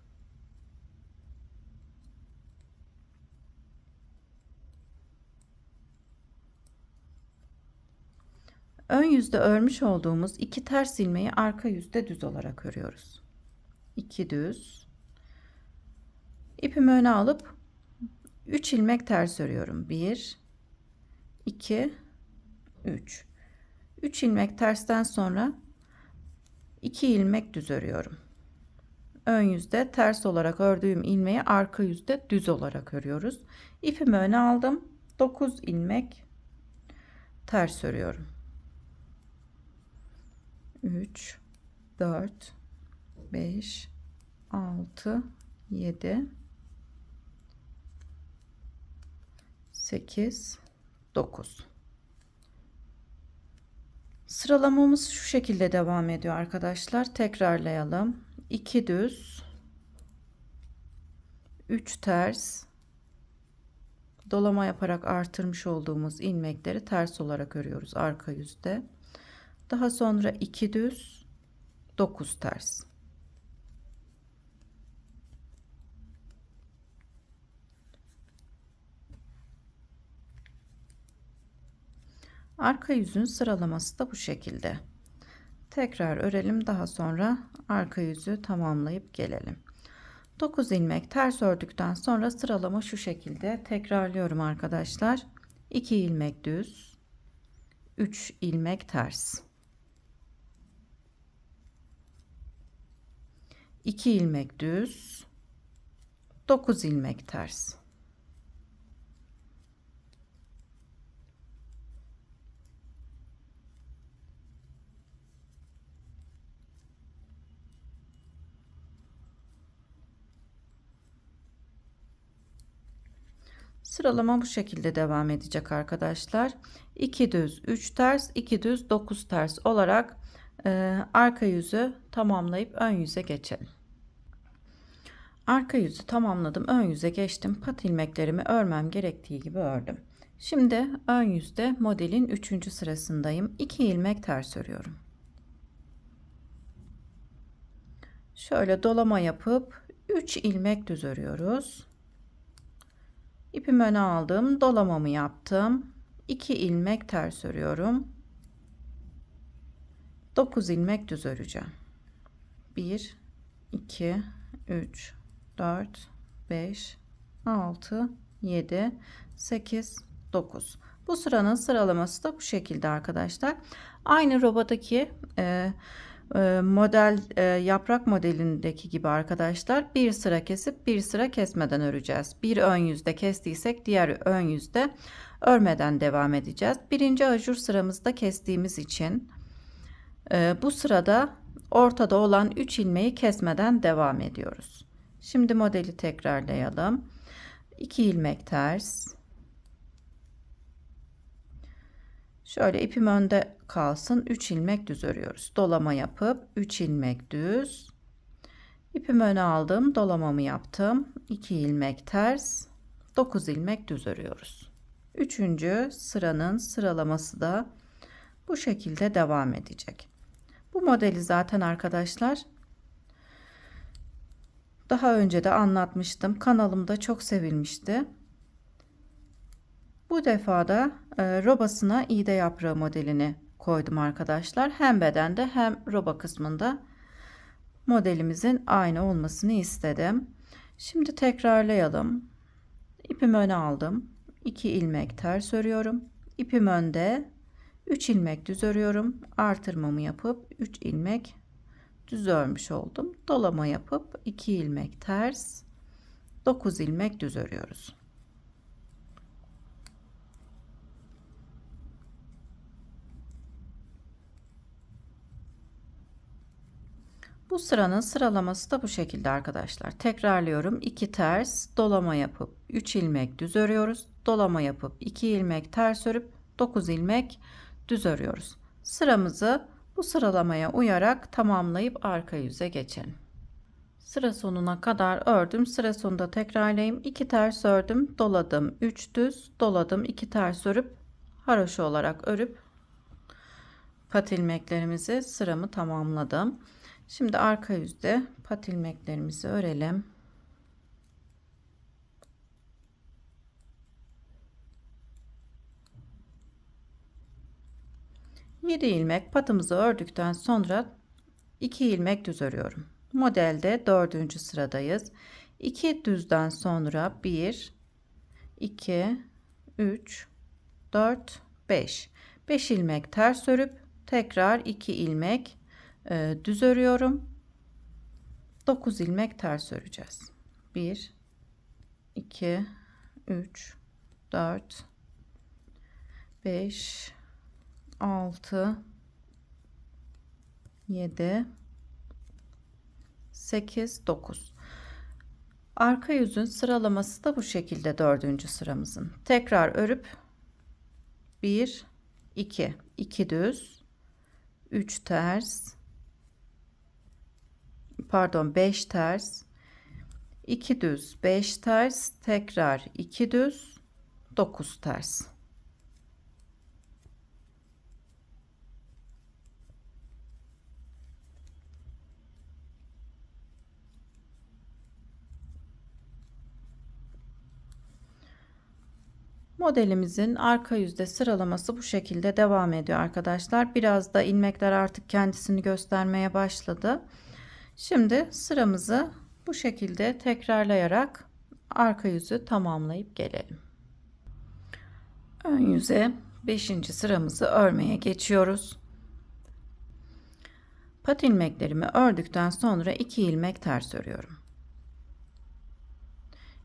Ön yüzde örmüş olduğumuz 2 ters ilmeği arka yüzde düz olarak örüyoruz. 2 düz. İpimi öne alıp 3 ilmek ters örüyorum. 1 2 3. 3 ilmek tersten sonra 2 ilmek düz örüyorum. Ön yüzde ters olarak ördüğüm ilmeği arka yüzde düz olarak örüyoruz. İpimi öne aldım. 9 ilmek ters örüyorum. 3 4 5 6 7 8 9. Sıralamamız şu şekilde devam ediyor arkadaşlar. Tekrarlayalım. 2 düz, 3 ters, dolama yaparak artırmış olduğumuz ilmekleri ters olarak örüyoruz arka yüzde. Daha sonra 2 düz, 9 ters. Arka yüzün sıralaması da bu şekilde. Tekrar örelim, daha sonra arka yüzü tamamlayıp gelelim. 9 ilmek ters ördükten sonra sıralama şu şekilde. Tekrarlıyorum arkadaşlar. 2 ilmek düz, 3 ilmek ters, 2 ilmek düz, 9 ilmek ters, sıralama bu şekilde devam edecek arkadaşlar. 2 düz, 3 ters, 2 düz, 9 ters olarak arka yüzü tamamlayıp ön yüze geçelim. Arka yüzü tamamladım. Ön yüze geçtim. Pat ilmeklerimi örmem gerektiği gibi ördüm. Şimdi ön yüzde modelin 3. sırasındayım. 2 ilmek ters örüyorum. Şöyle dolama yapıp 3 ilmek düz örüyoruz. İpimi öne aldım, dolamamı yaptım. 2 ilmek ters örüyorum. 9 ilmek düz öreceğim. 1 2 3 4 5 6 7 8 9. Bu sıranın sıralaması da bu şekilde arkadaşlar. Aynı robadaki model yaprak modelindeki gibi arkadaşlar, bir sıra kesip bir sıra kesmeden öreceğiz. Bir ön yüzde kestiysek diğer ön yüzde örmeden devam edeceğiz. Birinci ajur sıramızda kestiğimiz için bu sırada ortada olan 3 ilmeği kesmeden devam ediyoruz. Şimdi modeli tekrarlayalım. 2 ilmek ters. Şöyle ipim önde kalsın. 3 ilmek düz örüyoruz. Dolama yapıp 3 ilmek düz. İpimi öne aldım. Dolamamı yaptım. 2 ilmek ters. 9 ilmek düz örüyoruz. 3. sıranın sıralaması da bu şekilde devam edecek. Bu modeli zaten arkadaşlar daha önce de anlatmıştım. Kanalımda çok sevilmişti. Bu defa da robasına iğde yaprağı modelini koydum arkadaşlar. Hem bedende hem roba kısmında modelimizin aynı olmasını istedim. Şimdi tekrarlayalım. İpimi öne aldım. 2 ilmek ters örüyorum. İpim önde. 3 ilmek düz örüyorum. Artırmamı yapıp 3 ilmek düz örmüş oldum. Dolama yapıp 2 ilmek ters, 9 ilmek düz örüyoruz. Bu sıranın sıralaması da bu şekilde arkadaşlar. Tekrarlıyorum. 2 ters, dolama yapıp 3 ilmek düz örüyoruz. Dolama yapıp 2 ilmek ters örüp 9 ilmek düz örüyoruz. Sıramızı bu sıralamaya uyarak tamamlayıp arka yüze geçelim. Sıra sonuna kadar ördüm. Sıra sonunda tekrarlayayım. 2 ters ördüm, doladım, 3 düz, doladım, 2 ters örüp haroşa olarak örüp pat ilmeklerimizi sıramı tamamladım. Şimdi arka yüzde pat ilmeklerimizi örelim. Yedi ilmek patımızı ördükten sonra 2 ilmek düz örüyorum. Modelde 4. sıradayız. 2 düzden sonra 1, 2, 3, 4, 5. 5 ilmek ters örüp tekrar 2 ilmek düz örüyorum. 9 ilmek ters öreceğiz. 1, 2, 3, 4, 5, 6, 7, 8, 9. Arka yüzün sıralaması da bu şekilde 4. sıramızın. Tekrar örüp 1, 2, 2 düz, 3 ters, pardon 5 ters, 2 düz, 5 ters, tekrar 2 düz, 9 ters. Modelimizin arka yüzde sıralaması bu şekilde devam ediyor arkadaşlar. Biraz da ilmekler artık kendisini göstermeye başladı. Şimdi sıramızı bu şekilde tekrarlayarak arka yüzü tamamlayıp gelelim. Ön yüze 5. sıramızı örmeye geçiyoruz. Pat ilmeklerimi ördükten sonra 2 ilmek ters örüyorum.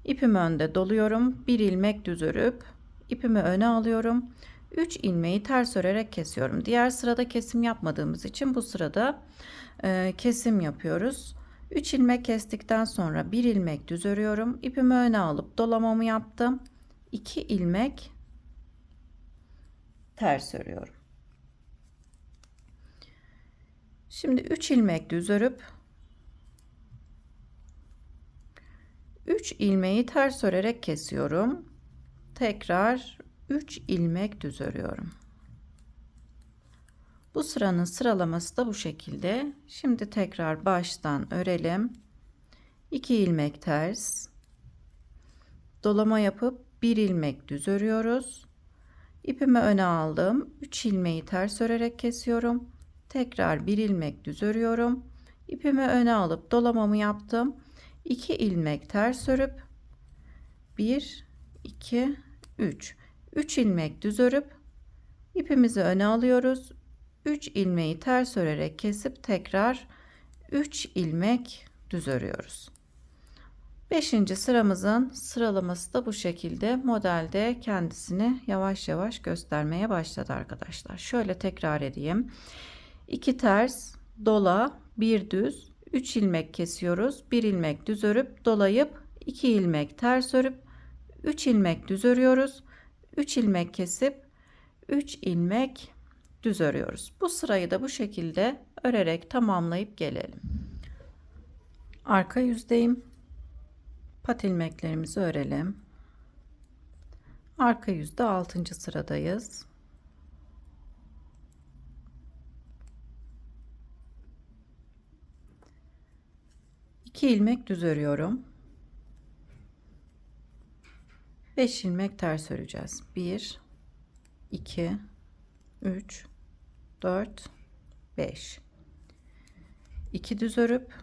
İpimi önde doluyorum. 1 ilmek düz örüp ipimi öne alıyorum. 3 ilmeği ters örerek kesiyorum. Diğer sırada kesim yapmadığımız için bu sırada kesim yapıyoruz. 3 ilmek kestikten sonra 1 ilmek düz örüyorum. İpimi öne alıp dolamamı yaptım. 2 ilmek ters örüyorum. Şimdi 3 ilmek düz örüp 3 ilmeği ters örerek kesiyorum. Tekrar 3 ilmek düz örüyorum. Bu sıranın sıralaması da bu şekilde. Şimdi tekrar baştan örelim. 2 ilmek ters, dolama yapıp 1 ilmek düz örüyoruz. İpimi öne aldım. 3 ilmeği ters örerek kesiyorum. Tekrar 1 ilmek düz örüyorum. İpimi öne alıp dolamamı yaptım. 2 ilmek ters örüp 1, 2, 3. 3 ilmek düz örüp ipimizi öne alıyoruz. 3 ilmeği ters örerek kesip tekrar 3 ilmek düz örüyoruz. 5. sıramızın sıralaması da bu şekilde. Modelde kendisini yavaş yavaş göstermeye başladı arkadaşlar. Şöyle tekrar edeyim. 2 ters, dola, 1 düz, 3 ilmek kesiyoruz. 1 ilmek düz örüp dolayıp 2 ilmek ters örüp 3 ilmek düz örüyoruz. 3 ilmek kesip 3 ilmek düz örüyoruz. Bu sırayı da bu şekilde örerek tamamlayıp gelelim. Arka yüzdeyim. Pat ilmeklerimizi örelim. Arka yüzde 6. sıradayız. İki ilmek düz örüyorum. 5 ilmek ters öreceğiz. 1, 2, 3, 4, 5. 2 düz örüp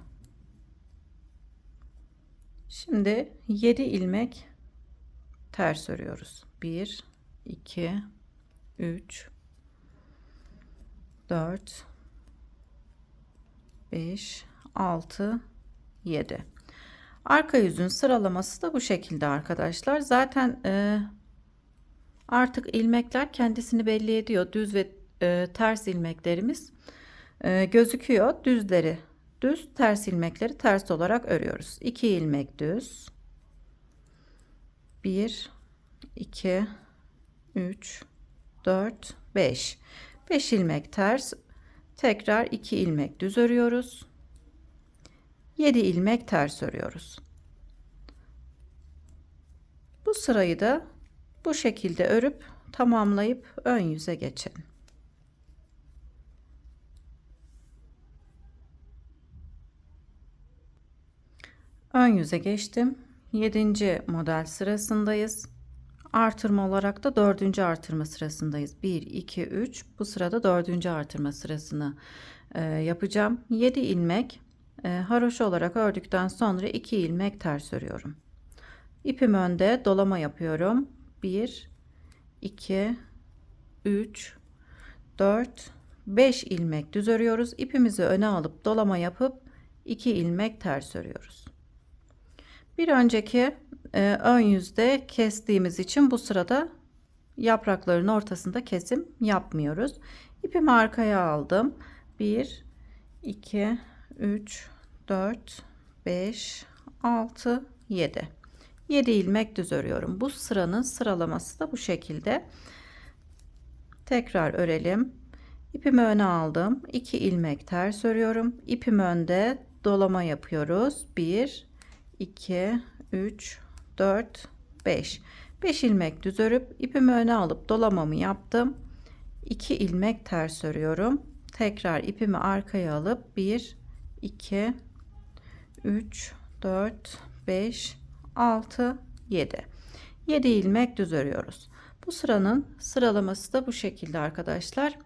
Şimdi 7 ilmek ters örüyoruz. 1 2 3 4 5 6 7. Arka yüzün sıralaması da bu şekilde arkadaşlar. Zaten artık ilmekler kendisini belli ediyor. Düz ve ters ilmeklerimiz gözüküyor. Düzleri düz, ters ilmekleri ters olarak örüyoruz. 2 ilmek düz. 1 2 3 4 5. 5 ilmek ters. Tekrar 2 ilmek düz örüyoruz. 7 ilmek ters örüyoruz. Bu sırayı da bu şekilde örüp tamamlayıp ön yüze geçelim. Ön yüze geçtim. 7. model sırasındayız. Artırma olarak da 4. artırma sırasındayız. 1 2 3. Bu sırada 4. artırma sırasını yapacağım. 7 ilmek haroşa olarak ördükten sonra 2 ilmek ters örüyorum. İpim önde, dolama yapıyorum. 1 2 3 4 5 ilmek düz örüyoruz. İpimizi öne alıp dolama yapıp 2 ilmek ters örüyoruz. Bir önceki ön yüzde kestiğimiz için bu sırada yaprakların ortasında kesim yapmıyoruz. İpimi arkaya aldım. 1 2 3 4 5 6 7. 7 ilmek düz örüyorum. Bu sıranın sıralaması da bu şekilde. Tekrar örelim. İpimi öne aldım. 2 ilmek ters örüyorum. İpim önde, dolama yapıyoruz. 1 2 3 4 5. 5 ilmek düz örüp ipimi öne alıp dolamamı yaptım. 2 ilmek ters örüyorum. Tekrar ipimi arkaya alıp 1 2 3 4 5 6 7. 7 ilmek düz örüyoruz. Bu sıranın sıralaması da bu şekilde arkadaşlar.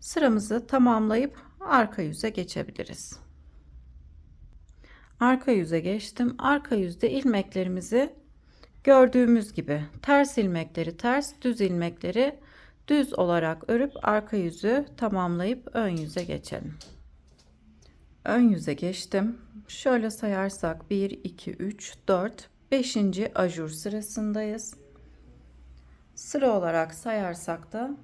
Sıramızı tamamlayıp arka yüze geçebiliriz. Arka yüze geçtim. Arka yüzde ilmeklerimizi gördüğümüz gibi ters ilmekleri ters, düz ilmekleri düz olarak örüp arka yüzü tamamlayıp ön yüze geçelim. Ön yüze geçtim. Şöyle sayarsak 1 2 3 4 5. ajur sırasındayız. Sıra olarak sayarsak da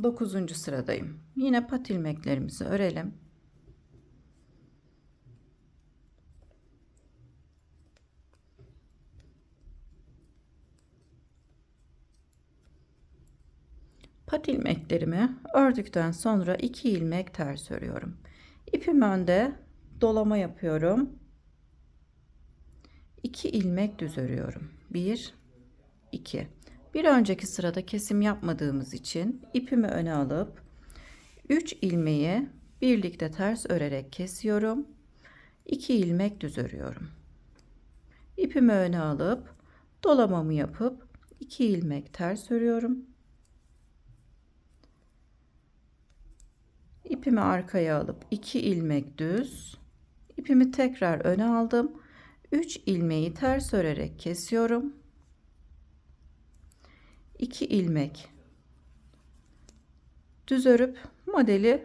9. sıradayım. Yine pat ilmeklerimizi örelim. Pat ilmeklerimi ördükten sonra 2 ilmek ters örüyorum. İpim önde, dolama yapıyorum. 2 ilmek düz örüyorum. 1 2. Bir önceki sırada kesim yapmadığımız için ipimi öne alıp 3 ilmeği birlikte ters örerek kesiyorum. 2 ilmek düz örüyorum. İpimi öne alıp dolamamı yapıp 2 ilmek ters örüyorum. İpimi arkaya alıp 2 ilmek düz, ipimi tekrar öne aldım. 3 ilmeği ters örerek kesiyorum. 2 ilmek düz örüp modeli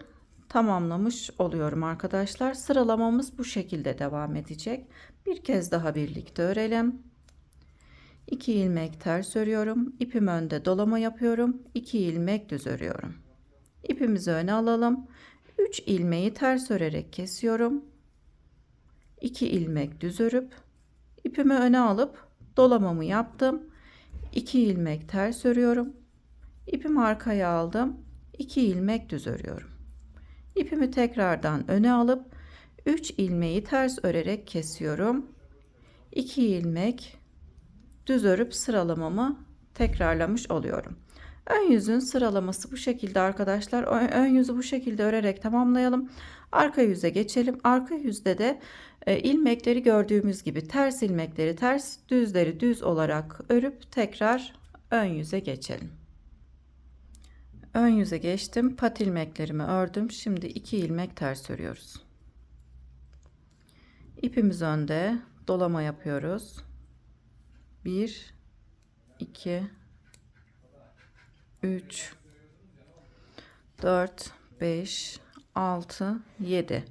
tamamlamış oluyorum arkadaşlar. Sıralamamız bu şekilde devam edecek. Bir kez daha birlikte örelim. 2 ilmek ters örüyorum. İpim önde, dolama yapıyorum. 2 ilmek düz örüyorum. İpimizi öne alalım. 3 ilmeği ters örerek kesiyorum. 2 ilmek düz örüp ipimi öne alıp dolamamı yaptım. 2 ilmek ters örüyorum. İpimi arkaya aldım. 2 ilmek düz örüyorum. İpimi tekrardan öne alıp 3 ilmeği ters örerek kesiyorum. 2 ilmek düz örüp sıralamamı tekrarlamış oluyorum. Ön yüzün sıralaması bu şekilde arkadaşlar. Ön yüzü bu şekilde örerek tamamlayalım. Arka yüze geçelim. Arka yüzde de ilmekleri gördüğümüz gibi ters ilmekleri ters, düzleri düz olarak örüp tekrar ön yüze geçelim. Ön yüze geçtim. Pat ilmeklerimi ördüm. Şimdi 2 ilmek ters örüyoruz. İpimiz önde, dolama yapıyoruz. 1 2 3 4 5 6 7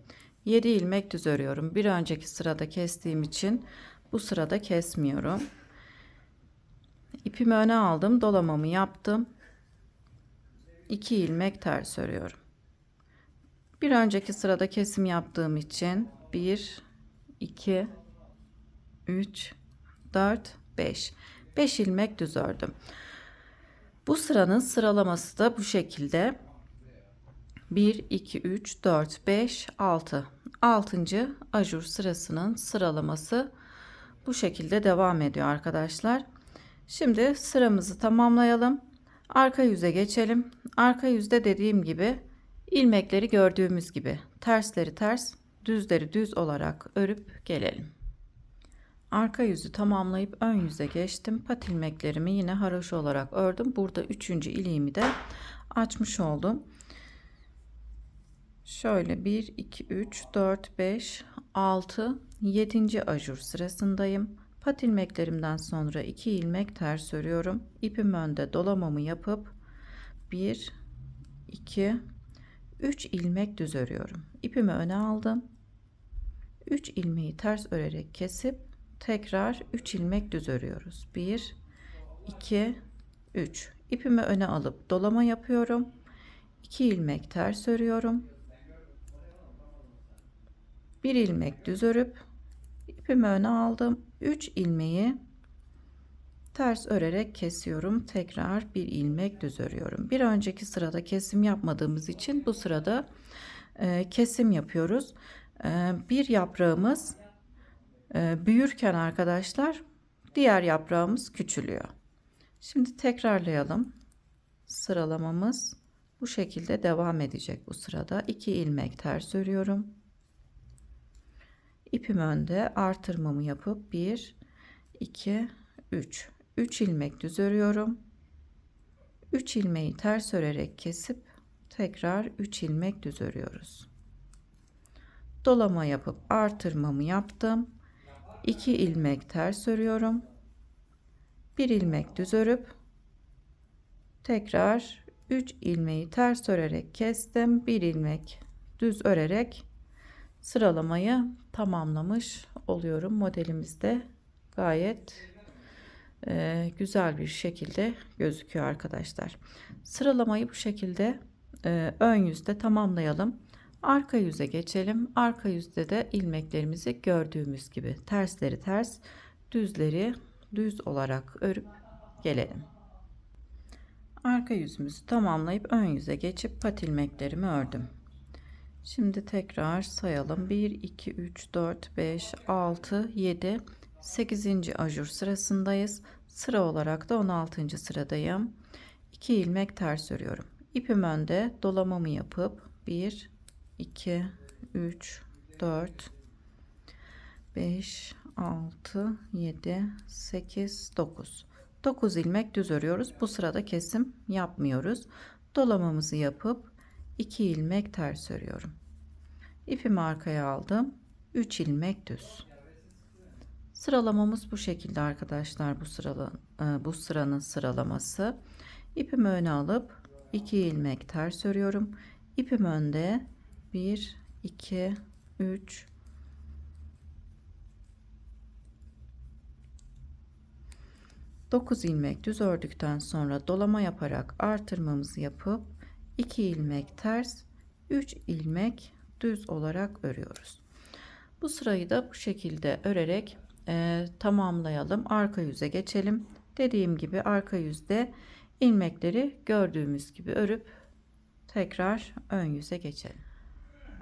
7 ilmek düz örüyorum. Bir önceki sırada kestiğim için bu sırada kesmiyorum. İpimi öne aldım, dolamamı yaptım. 2 ilmek ters örüyorum. Bir önceki sırada kesim yaptığım için 1 2 3 4 5 5 ilmek düz ördüm. Bu sıranın sıralaması da bu şekilde. 1 2 3 4 5 6 6. ajur sırasının sıralaması bu şekilde devam ediyor arkadaşlar. Şimdi sıramızı tamamlayalım. Arka yüze geçelim. Arka yüzde dediğim gibi ilmekleri gördüğümüz gibi tersleri ters, düzleri düz olarak örüp gelelim. Arka yüzü tamamlayıp ön yüze geçtim. Pat ilmeklerimi yine haroşa olarak ördüm. Burada 3. iliğimi de açmış oldum. Şöyle 1 2 3 4 5 6 7. ajur sırasındayım. Pat ilmeklerimden sonra 2 ilmek ters örüyorum. İpim önde, dolamamı yapıp 1 2 3 ilmek düz örüyorum. İpimi öne aldım. 3 ilmeği ters örerek kesip tekrar 3 ilmek düz örüyoruz. 1 2 3. İpimi öne alıp dolama yapıyorum. 2 ilmek ters örüyorum. 1 ilmek düz örüp ipimi öne aldım. 3 ilmeği ters örerek kesiyorum. Tekrar 1 ilmek düz örüyorum. Bir önceki sırada kesim yapmadığımız için bu sırada kesim yapıyoruz. Bir yaprağımız büyürken arkadaşlar diğer yaprağımız küçülüyor. Şimdi tekrarlayalım. Sıralamamız bu şekilde devam edecek bu sırada. 2 ilmek ters örüyorum. İpim önde, artırmamı yapıp 1 2 3 3 ilmek düz örüyorum. 3 ilmeği ters örerek kesip tekrar 3 ilmek düz örüyoruz. Dolama yapıp artırmamı yaptım. 2 ilmek ters örüyorum. 1 ilmek düz örüp tekrar 3 ilmeği ters örerek kestim. 1 ilmek düz örerek sıralamayı tamamlamış oluyorum. Modelimizde gayet güzel bir şekilde gözüküyor arkadaşlar. Sıralamayı bu şekilde ön yüzde tamamlayalım. Arka yüze geçelim. Arka yüzde de ilmeklerimizi gördüğümüz gibi tersleri ters, düzleri düz olarak örüp gelelim. Arka yüzümüzü tamamlayıp ön yüze geçip pat ilmeklerimi ördüm. Şimdi tekrar sayalım. 1 2 3 4 5 6 7 8. ajur sırasındayız. Sıra olarak da 16. sıradayım. 2 ilmek ters örüyorum. İpim önde, dolamamı yapıp 1 2 3 4 5 6 7 8 9 9 ilmek düz örüyoruz. Bu sırada kesim yapmıyoruz. Dolamamızı yapıp 2 ilmek ters örüyorum. İpimi arkaya aldım. 3 ilmek düz. Sıralamamız bu şekilde arkadaşlar. Bu sıranın sıralaması. İpimi öne alıp 2 ilmek ters örüyorum. İpim önde 1 2 3 9 ilmek düz ördükten sonra dolama yaparak artırmamızı yapıp 2 ilmek ters, 3 ilmek düz olarak örüyoruz. Bu sırayı da bu şekilde örerek tamamlayalım. Arka yüze geçelim. Dediğim gibi arka yüzde ilmekleri gördüğümüz gibi örüp tekrar ön yüze geçelim.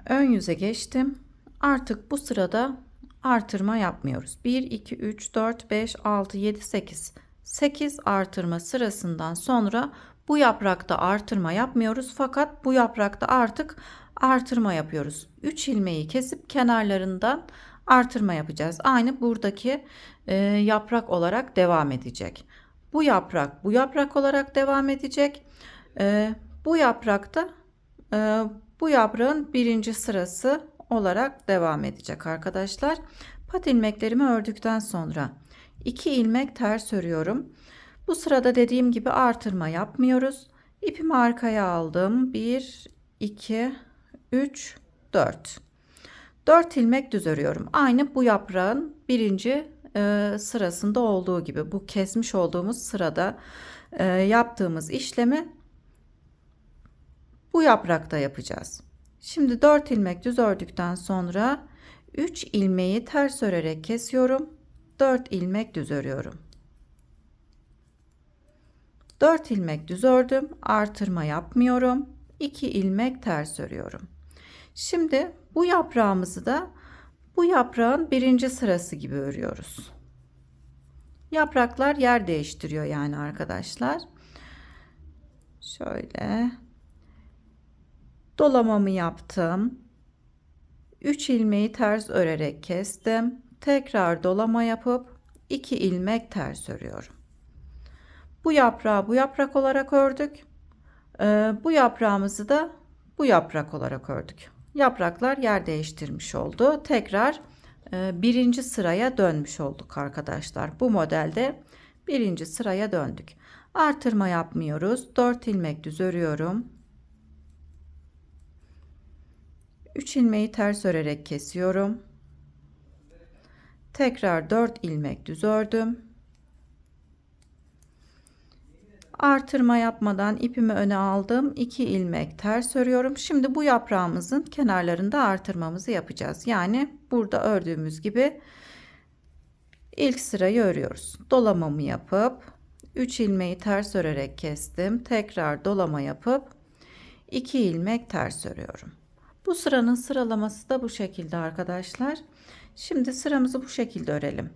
Ön yüze geçtim. Artık bu sırada artırma yapmıyoruz. 1 2 3 4 5 6 7 8 8 artırma sırasından sonra bu yaprakta artırma yapmıyoruz, fakat bu yaprakta artık artırma yapıyoruz. 3 ilmeği kesip kenarlarından artırma yapacağız. Aynı buradaki yaprak olarak devam edecek. Bu yaprak olarak devam edecek. Bu yaprakta bu yaprağın birinci sırası olarak devam edecek arkadaşlar. Pat ilmeklerimi ördükten sonra 2 ilmek ters örüyorum. Bu sırada dediğim gibi artırma yapmıyoruz. İpimi arkaya aldım. 1, 2, 3, 4. 4 ilmek düz örüyorum. Aynı bu yaprağın birinci sırasında olduğu gibi, bu kesmiş olduğumuz sırada yaptığımız işlemi bu yaprakta yapacağız. Şimdi 4 ilmek düz ördükten sonra 3 ilmeği ters örerek kesiyorum. 4 ilmek düz örüyorum. 4 ilmek düz ördüm. Artırma yapmıyorum. 2 ilmek ters örüyorum. Şimdi bu yaprağımızı da bu yaprağın birinci sırası gibi örüyoruz. Yapraklar yer değiştiriyor yani arkadaşlar. Şöyle dolamamı yaptım. 3 ilmeği ters örerek kestim. Tekrar dolama yapıp 2 ilmek ters örüyorum. Bu yaprağı bu yaprak olarak ördük. Bu yaprağımızı da bu yaprak olarak ördük. Yapraklar yer değiştirmiş oldu. Tekrar birinci sıraya dönmüş olduk arkadaşlar. Bu modelde birinci sıraya döndük. Artırma yapmıyoruz. 4 ilmek düz örüyorum. 3 ilmeği ters örerek kesiyorum. Tekrar 4 ilmek düz ördüm. Artırma yapmadan ipimi öne aldım. 2 ilmek ters örüyorum. Şimdi bu yaprağımızın kenarlarında artırmamızı yapacağız. Yani burada ördüğümüz gibi ilk sırayı örüyoruz. Dolamamı yapıp 3 ilmeği ters örerek kestim. Tekrar dolama yapıp 2 ilmek ters örüyorum. Bu sıranın sıralaması da bu şekilde arkadaşlar. Şimdi sıramızı bu şekilde örelim.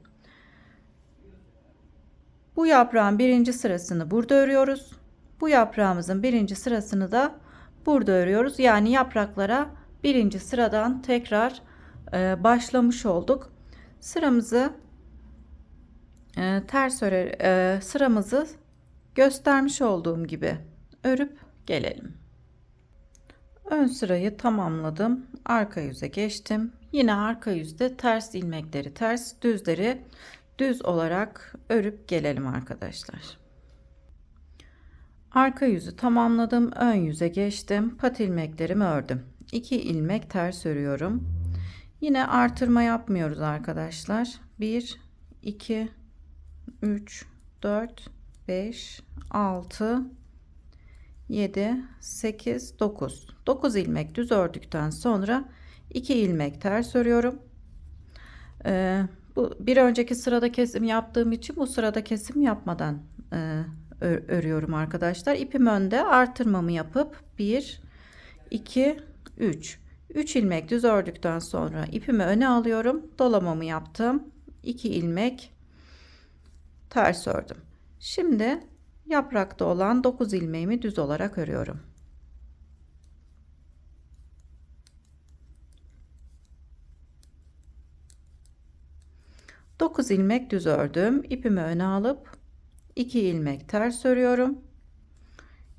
Bu yaprağın birinci sırasını burada örüyoruz. Bu yaprağımızın birinci sırasını da burada örüyoruz. Yani yapraklara birinci sıradan tekrar başlamış olduk. Sıramızı sıramızı göstermiş olduğum gibi örüp gelelim. Ön sırayı tamamladım. Arka yüze geçtim. Yine arka yüzde ters ilmekleri ters, düzleri düz olarak örüp gelelim arkadaşlar. Arka yüzü tamamladım. Ön yüze geçtim. Pat ilmeklerimi ördüm. 2 ilmek ters örüyorum. Yine artırma yapmıyoruz arkadaşlar. 1, 2, 3, 4, 5, 6, 7, 8, 9. 9 ilmek düz ördükten sonra 2 ilmek ters örüyorum. Bu bir önceki sırada kesim yaptığım için bu sırada kesim yapmadan örüyorum arkadaşlar. İpim önde, artırmamı yapıp 1, 2, 3. 3 ilmek düz ördükten sonra ipimi öne alıyorum. Dolamamı yaptım. 2 ilmek ters ördüm. Şimdi yaprakta olan 9 ilmeğimi düz olarak örüyorum. Dokuz ilmek düz ördüm. İpimi öne alıp 2 ilmek ters örüyorum.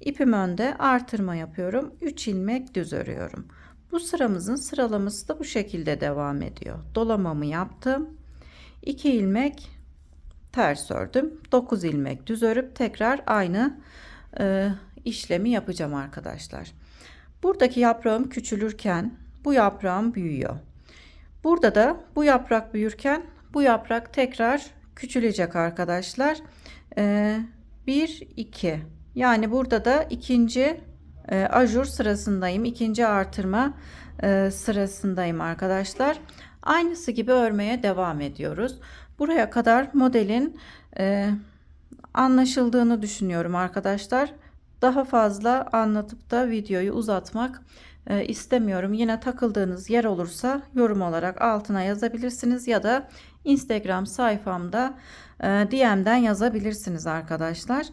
İpim önde, artırma yapıyorum. 3 ilmek düz örüyorum. Bu sıramızın sıralaması da bu şekilde devam ediyor. Dolamamı yaptım. 2 ilmek ters ördüm. 9 ilmek düz örüp tekrar aynı işlemi yapacağım arkadaşlar. Buradaki yaprağım küçülürken bu yaprağım büyüyor. Burada da bu yaprak büyürken bu yaprak tekrar küçülecek arkadaşlar. 1, 2. Yani burada da ikinci ajur sırasındayım. İkinci artırma sırasındayım arkadaşlar. Aynısı gibi örmeye devam ediyoruz. Buraya kadar modelin anlaşıldığını düşünüyorum arkadaşlar. Daha fazla anlatıp da videoyu uzatmak istemiyorum. Yine takıldığınız yer olursa yorum olarak altına yazabilirsiniz ya da Instagram sayfamda DM'den yazabilirsiniz arkadaşlar.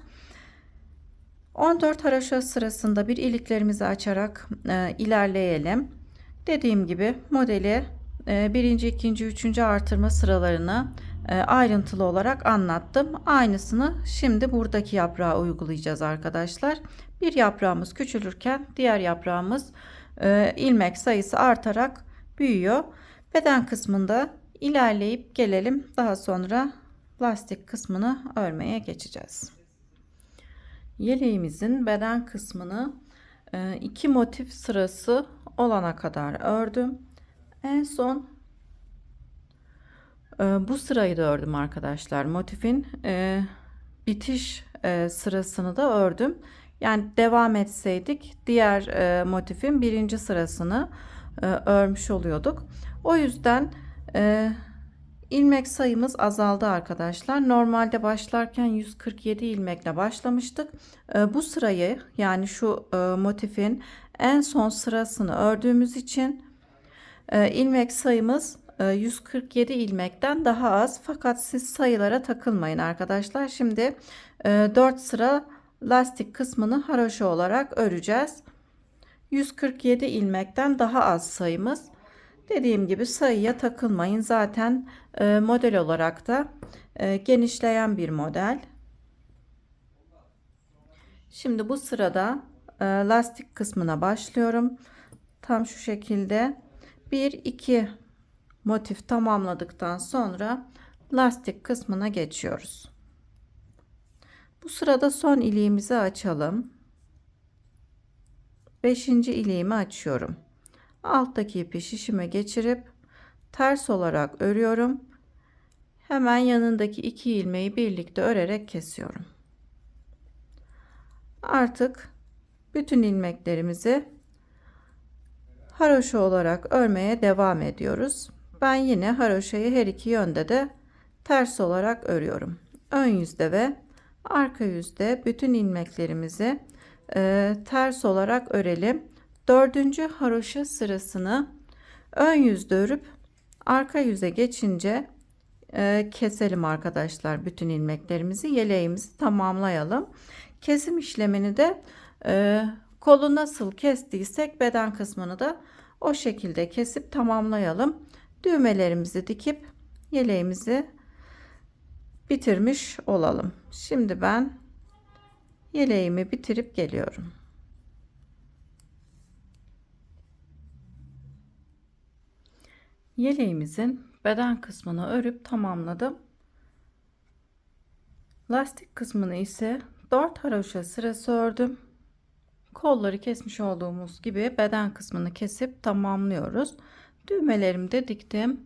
14 haroşa sırasında bir iliklerimizi açarak ilerleyelim. Dediğim gibi modeli birinci, ikinci, üçüncü artırma sıralarını ayrıntılı olarak anlattım. Aynısını şimdi buradaki yaprağa uygulayacağız arkadaşlar. Bir yaprağımız küçülürken diğer yaprağımız ilmek sayısı artarak büyüyor. Beden kısmında ilerleyip gelelim. Daha sonra lastik kısmını örmeye geçeceğiz. Yeleğimizin beden kısmını 2 motif sırası olana kadar ördüm. En son bu sırayı da ördüm arkadaşlar. Motifin bitiş sırasını da ördüm. Yani devam etseydik diğer motifin birinci sırasını örmüş oluyorduk. O yüzden ilmek sayımız azaldı arkadaşlar. Normalde başlarken 147 ilmekle başlamıştık. Bu sırayı, yani şu motifin en son sırasını ördüğümüz için ilmek sayımız 147 ilmekten daha az. Fakat siz sayılara takılmayın arkadaşlar. Şimdi 4 sıra lastik kısmını haroşa olarak öreceğiz. 147 ilmekten daha az sayımız. Dediğim gibi sayıya takılmayın. Zaten model olarak da genişleyen bir model. Şimdi bu sırada lastik kısmına başlıyorum. Tam şu şekilde 1-2 motif tamamladıktan sonra lastik kısmına geçiyoruz. Bu sırada son iliğimizi açalım. 5. iliğimi açıyorum. Alttaki ipi şişime geçirip ters olarak örüyorum. Hemen yanındaki 2 ilmeği birlikte örerek kesiyorum. Artık bütün ilmeklerimizi haroşa olarak örmeye devam ediyoruz. Ben yine haroşayı her iki yönde de ters olarak örüyorum. Ön yüzde ve arka yüzde bütün ilmeklerimizi ters olarak örelim. 4. haroşa sırasını ön yüzde örüp arka yüze geçince keselim arkadaşlar bütün ilmeklerimizi. Yeleğimizi tamamlayalım. Kesim işlemini de kolu nasıl kestiysek beden kısmını da o şekilde kesip tamamlayalım. Düğmelerimizi dikip yeleğimizi bitirmiş olalım. Şimdi ben yeleğimi bitirip geliyorum. Yeleğimizin beden kısmını örüp tamamladım. Lastik kısmını ise 4 haroşa sırası ördüm. Kolları kesmiş olduğumuz gibi beden kısmını kesip tamamlıyoruz. Düğmelerimi de diktim.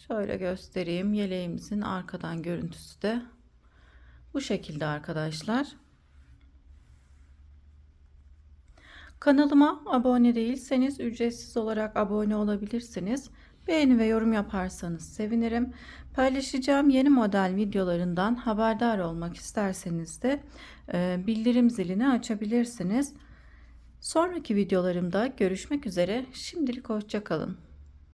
Şöyle göstereyim. Yeleğimizin arkadan görüntüsü de bu şekilde arkadaşlar. Kanalıma abone değilseniz ücretsiz olarak abone olabilirsiniz. Beğeni ve yorum yaparsanız sevinirim. Paylaşacağım yeni model videolarından haberdar olmak isterseniz de bildirim zilini açabilirsiniz. Sonraki videolarımda görüşmek üzere. Şimdilik hoşça kalın.